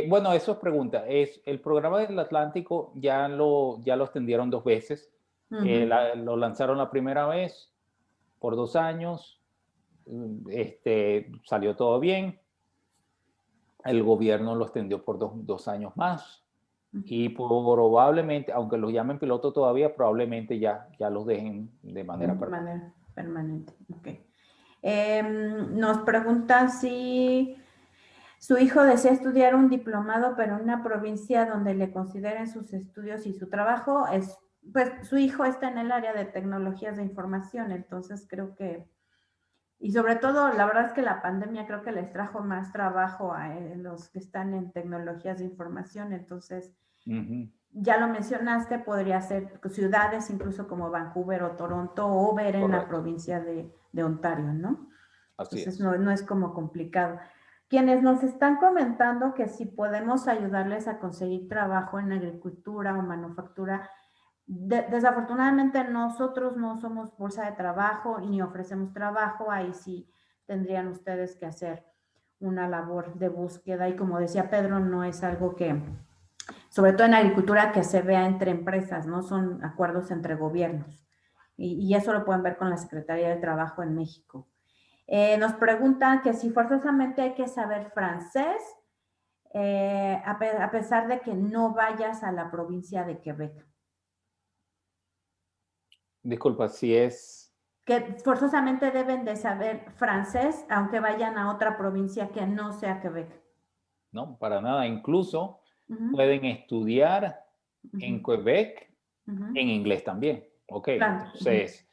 Speaker 2: Bueno, eso es pregunta. El programa del Atlántico ya lo extendieron 2 veces. Lo lanzaron la primera vez por 2 años. Salió todo bien. El gobierno lo extendió por 2 años más. Y probablemente, aunque los llamen piloto todavía, probablemente ya los dejen de manera permanente.
Speaker 1: De manera permanente, ok. Nos preguntan si su hijo desea estudiar un diplomado, pero en una provincia donde le consideren sus estudios y su trabajo. Pues su hijo está en el área de tecnologías de información, entonces creo que, y sobre todo, la verdad es que la pandemia creo que les trajo más trabajo a los que están en tecnologías de información, entonces, ya lo mencionaste, podría ser ciudades incluso como Vancouver o Toronto o ver en la provincia de Ontario, ¿no?
Speaker 2: Así
Speaker 1: Entonces,
Speaker 2: es.
Speaker 1: no es como complicado. Quienes nos están comentando que si podemos ayudarles a conseguir trabajo en agricultura o manufactura, desafortunadamente nosotros no somos bolsa de trabajo y ni ofrecemos trabajo, ahí sí tendrían ustedes que hacer una labor de búsqueda y como decía Pedro, no es algo que, sobre todo en agricultura, que se vea entre empresas, ¿no? Son acuerdos entre gobiernos y eso lo pueden ver con la Secretaría de Trabajo en México. Nos preguntan que si forzosamente hay que saber francés, a pesar de que no vayas a la provincia de Quebec.
Speaker 2: Disculpa, si es...
Speaker 1: Que forzosamente deben de saber francés, aunque vayan a otra provincia que no sea Quebec.
Speaker 2: No, para nada. Incluso pueden estudiar en Quebec en inglés también. Ok,
Speaker 1: Claro.
Speaker 2: entonces,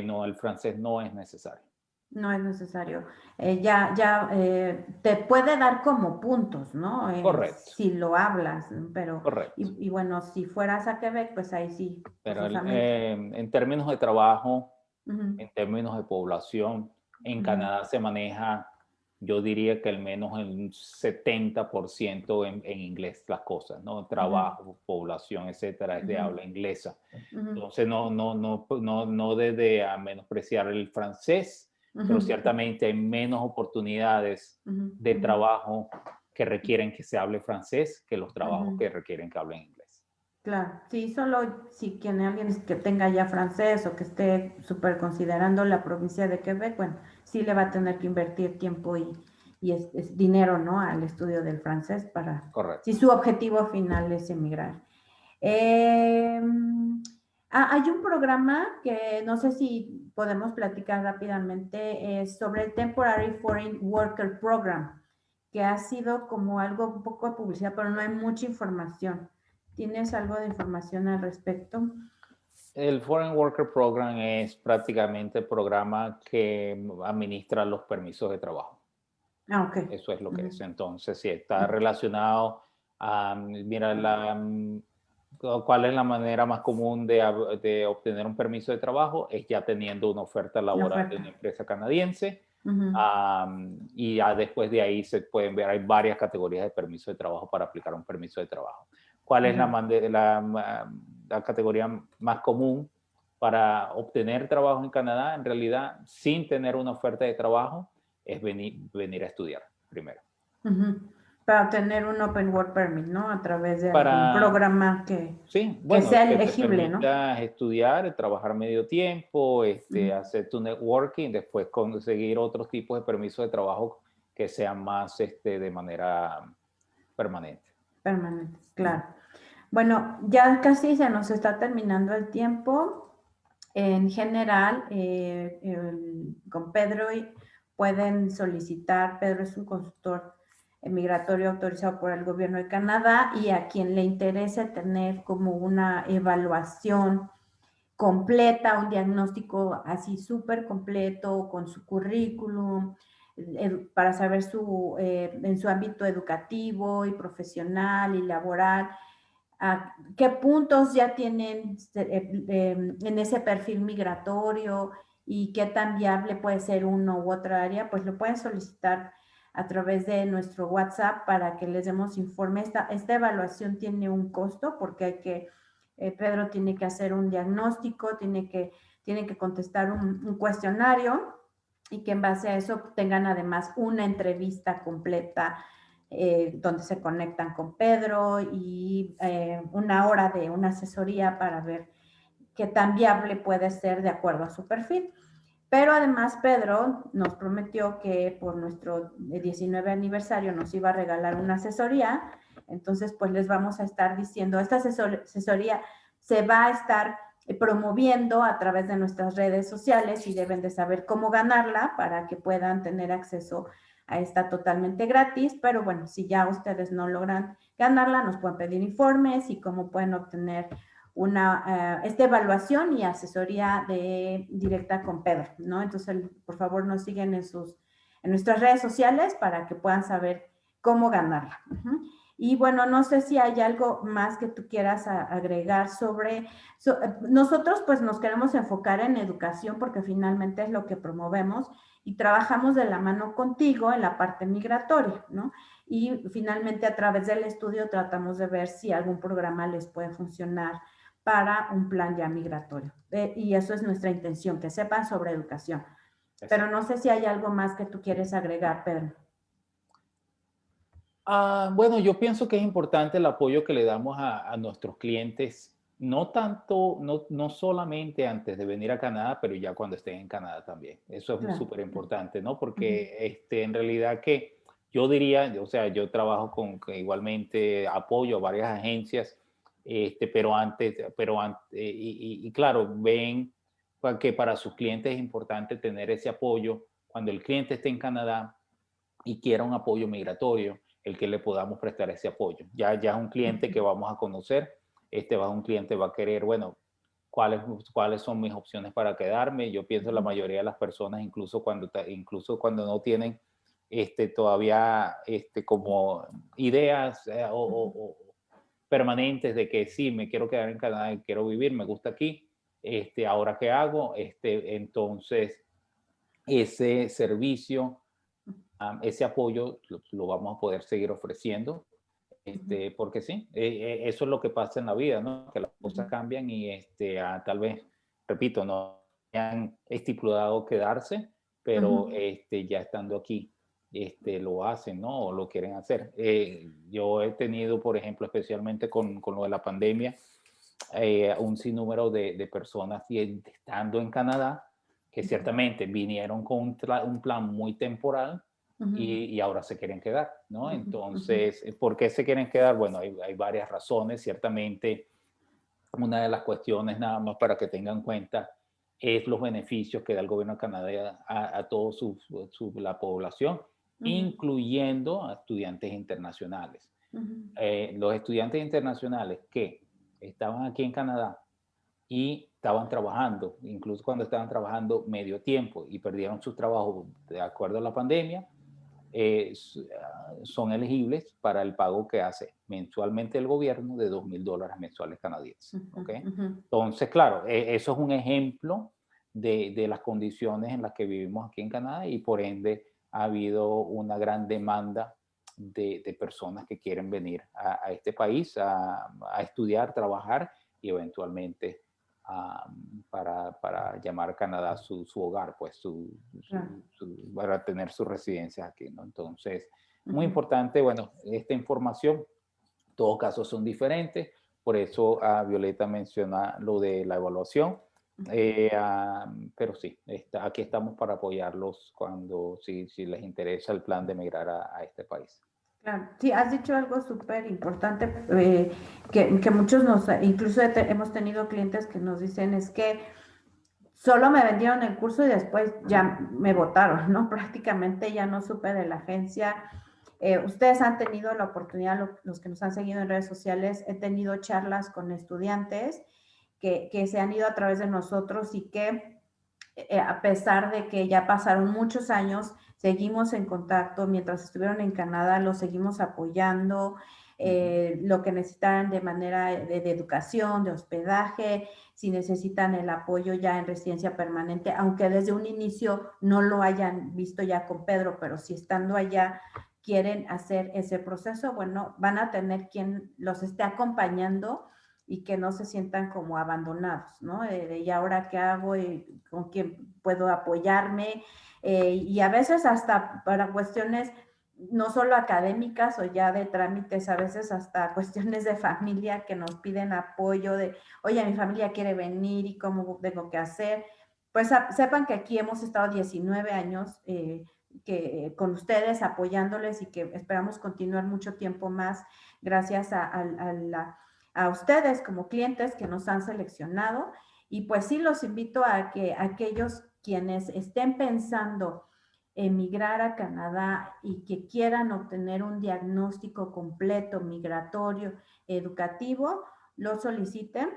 Speaker 2: no, el francés no es necesario.
Speaker 1: No es necesario. Te puede dar como puntos, ¿no?
Speaker 2: Correcto,
Speaker 1: Si lo hablas, pero,
Speaker 2: correcto.
Speaker 1: y bueno, si fueras a Quebec, pues ahí sí,
Speaker 2: Pero
Speaker 1: forzosamente.
Speaker 2: en términos de trabajo, en términos de población, en Canadá se maneja, yo diría que al menos el 70% en inglés las cosas, ¿no? Trabajo, población, etcétera, es de habla inglesa. Entonces, no desde a menospreciar el francés, pero ciertamente hay menos oportunidades de trabajo que requieren que se hable francés que los trabajos que requieren que hablen inglés.
Speaker 1: Claro, sí, solo si alguien que tenga ya francés o que esté súper considerando la provincia de Quebec, bueno, sí le va a tener que invertir tiempo y es dinero, ¿no? Al estudio del francés para,
Speaker 2: Correcto.
Speaker 1: si su objetivo final es emigrar. Hay un programa que no sé si podemos platicar rápidamente sobre el Temporary Foreign Worker Program, que ha sido como algo un poco de publicidad, pero no hay mucha información. ¿Tienes algo de información al respecto?
Speaker 2: El Foreign Worker Program es prácticamente el programa que administra los permisos de trabajo.
Speaker 1: Ok.
Speaker 2: Eso es lo que es. Entonces, sí, está relacionado a, mira, ¿cuál es la manera más común de obtener un permiso de trabajo? Es ya teniendo una oferta laboral de una empresa canadiense. Y ya después de ahí se pueden ver, hay varias categorías de permiso de trabajo para aplicar un permiso de trabajo. ¿Cuál es la categoría más común para obtener trabajo en Canadá? En realidad, sin tener una oferta de trabajo, es venir a estudiar primero.
Speaker 1: Para tener un Open Work Permit, ¿no? A través de algún
Speaker 2: para,
Speaker 1: programa
Speaker 2: sí,
Speaker 1: que
Speaker 2: bueno,
Speaker 1: sea
Speaker 2: que te
Speaker 1: elegible, ¿no?
Speaker 2: permita estudiar, trabajar medio tiempo,
Speaker 1: Ujú.
Speaker 2: hacer tu networking, después conseguir otros tipos de permisos de trabajo que sean más de manera permanente.
Speaker 1: Permanentes,
Speaker 2: Ujú.
Speaker 1: claro. Bueno, ya casi se nos está terminando el tiempo. En general, con Pedro pueden solicitar, Pedro es un consultor migratorio autorizado por el gobierno de Canadá y a quien le interese tener como una evaluación completa, un diagnóstico así súper completo con su currículum, para saber en su ámbito educativo y profesional y laboral, a qué puntos ya tienen en ese perfil migratorio y qué tan viable puede ser uno u otra área, pues lo pueden solicitar a través de nuestro WhatsApp para que les demos informe. Esta evaluación tiene un costo porque Pedro tiene que hacer un diagnóstico, tiene que contestar un cuestionario y que en base a eso tengan además una entrevista completa donde se conectan con Pedro y una hora de una asesoría para ver qué tan viable puede ser de acuerdo a su perfil. Pero además Pedro nos prometió que por nuestro 19 aniversario nos iba a regalar una asesoría, entonces pues les vamos a estar diciendo, esta asesoría se va a estar promoviendo a través de nuestras redes sociales y deben de saber cómo ganarla para que puedan tener acceso a esta totalmente gratis, pero bueno, si ya ustedes no logran ganarla, nos pueden pedir informes y cómo pueden obtener esta evaluación y asesoría directa con Pedro, ¿no? Entonces, por favor, nos siguen en nuestras redes sociales para que puedan saber cómo ganarla. Y bueno, no sé si hay algo más que tú quieras agregar nosotros pues nos queremos enfocar en educación porque finalmente es lo que promovemos y trabajamos de la mano contigo en la parte migratoria, ¿no? Y finalmente a través del estudio tratamos de ver si algún programa les puede funcionar para un plan ya migratorio. Y eso es nuestra intención, que sepan sobre educación. Pero
Speaker 2: Exacto.
Speaker 1: no sé si hay algo más que tú quieres agregar, Pedro.
Speaker 2: Bueno, yo pienso que es importante el apoyo que le damos a nuestros clientes, no tanto, no solamente antes de venir a Canadá, pero ya cuando estén en Canadá también. Eso es
Speaker 1: Claro.
Speaker 2: súper importante, ¿no?
Speaker 1: Uh -huh.
Speaker 2: Porque en realidad que yo diría, o sea, yo trabajo que igualmente apoyo a varias agencias, y claro, ven que para sus clientes es importante tener ese apoyo cuando el cliente esté en Canadá y quiera un apoyo migratorio, el que le podamos prestar ese apoyo. Ya es un cliente que vamos a conocer, un cliente va a querer, bueno, cuáles son mis opciones para quedarme. Yo pienso la mayoría de las personas, incluso cuando no tienen todavía como ideas permanentes de que sí, me quiero quedar en Canadá y quiero vivir, me gusta aquí, ahora qué hago, entonces ese servicio, ese apoyo lo vamos a poder seguir ofreciendo, porque sí, eso es lo que pasa en la vida, ¿no? Que las cosas cambian y tal vez, repito, no han estipulado quedarse, pero ya estando aquí, lo hacen, ¿no? O lo quieren hacer. Yo he tenido, por ejemplo, especialmente con lo de la pandemia, un sinnúmero de personas estando en Canadá que ciertamente vinieron con un plan muy temporal y ahora se quieren quedar, ¿no? Entonces, ¿por qué se quieren quedar? Bueno, hay varias razones. Ciertamente, una de las cuestiones, nada más para que tengan en cuenta, es los beneficios que da el gobierno de Canadá a toda la población, incluyendo a estudiantes internacionales. Los estudiantes internacionales que estaban aquí en Canadá y estaban trabajando, incluso cuando estaban trabajando medio tiempo y perdieron sus trabajos de acuerdo a la pandemia, son elegibles para el pago que hace mensualmente el gobierno de $2,000 mensuales canadienses. ¿Okay? Entonces, claro, eso es un ejemplo de las condiciones en las que vivimos aquí en Canadá y por ende ha habido una gran demanda de personas que quieren venir a este país a estudiar, trabajar y eventualmente para llamar Canadá su hogar, pues
Speaker 1: Claro.
Speaker 2: para tener sus residencias aquí, ¿no? Entonces, muy
Speaker 1: Ujú.
Speaker 2: importante, bueno, esta información, en todo caso son diferentes, por eso Violeta menciona lo de la evaluación, pero sí, aquí estamos para apoyarlos cuando, si les interesa el plan de emigrar a este país.
Speaker 1: Claro, sí, has dicho algo súper importante, que muchos incluso hemos tenido clientes que nos dicen es que solo me vendieron el curso y después ya me votaron, ¿no? Prácticamente ya no supe de la agencia. Ustedes han tenido la oportunidad, los que nos han seguido en redes sociales, he tenido charlas con estudiantes que se han ido a través de nosotros y que a pesar de que ya pasaron muchos años, seguimos en contacto. Mientras estuvieron en Canadá, los seguimos apoyando, lo que necesitan de manera de educación, de hospedaje, si necesitan el apoyo ya en residencia permanente, aunque desde un inicio no lo hayan visto ya con Pedro, pero si estando allá quieren hacer ese proceso, bueno, van a tener quien los esté acompañando y que no se sientan como abandonados, ¿no? ¿Y ahora qué hago? ¿Y con quién puedo apoyarme? Y a veces hasta para cuestiones no solo académicas o ya de trámites, a veces hasta cuestiones de familia que nos piden apoyo de, oye, mi familia quiere venir y cómo tengo que hacer. Pues sepan que aquí hemos estado 19 años con ustedes apoyándoles y que esperamos continuar mucho tiempo más gracias a ustedes como clientes que nos han seleccionado. Y pues sí, los invito a que aquellos quienes estén pensando emigrar a Canadá y que quieran obtener un diagnóstico completo, migratorio, educativo, lo soliciten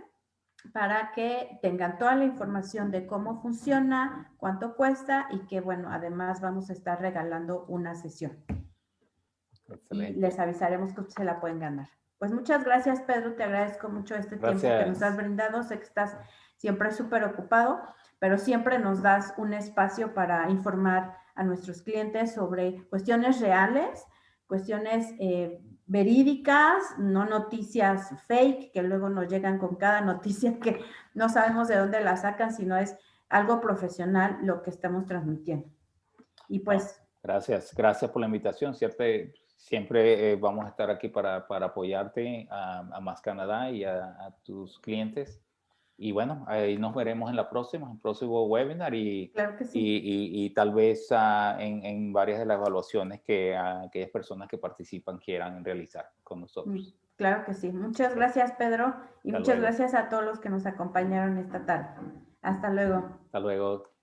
Speaker 1: para que tengan toda la información de cómo funciona, cuánto cuesta y que, bueno, además vamos a estar regalando una sesión. Y les
Speaker 2: Excelente.
Speaker 1: avisaremos que se la pueden ganar. Pues muchas gracias, Pedro, te agradezco mucho este tiempo que nos has
Speaker 2: Gracias.
Speaker 1: brindado. Sé que estás siempre súper ocupado, pero siempre nos das un espacio para informar a nuestros clientes sobre cuestiones reales, cuestiones verídicas, no noticias fake que luego nos llegan con cada noticia que no sabemos de dónde la sacan, sino es algo profesional lo que estamos transmitiendo. Y
Speaker 2: No,
Speaker 1: pues
Speaker 2: gracias. Gracias por la invitación. Siempre vamos a estar aquí para apoyarte a Más Canadá y a tus clientes. Y bueno, ahí nos veremos en el próximo webinar
Speaker 1: claro que sí.
Speaker 2: y tal vez en varias de las evaluaciones que aquellas personas que participan quieran realizar con nosotros.
Speaker 1: Claro que sí. Muchas gracias, Pedro, y
Speaker 2: Hasta
Speaker 1: muchas
Speaker 2: luego.
Speaker 1: gracias a todos los que nos acompañaron esta tarde. Hasta luego.
Speaker 2: Hasta luego.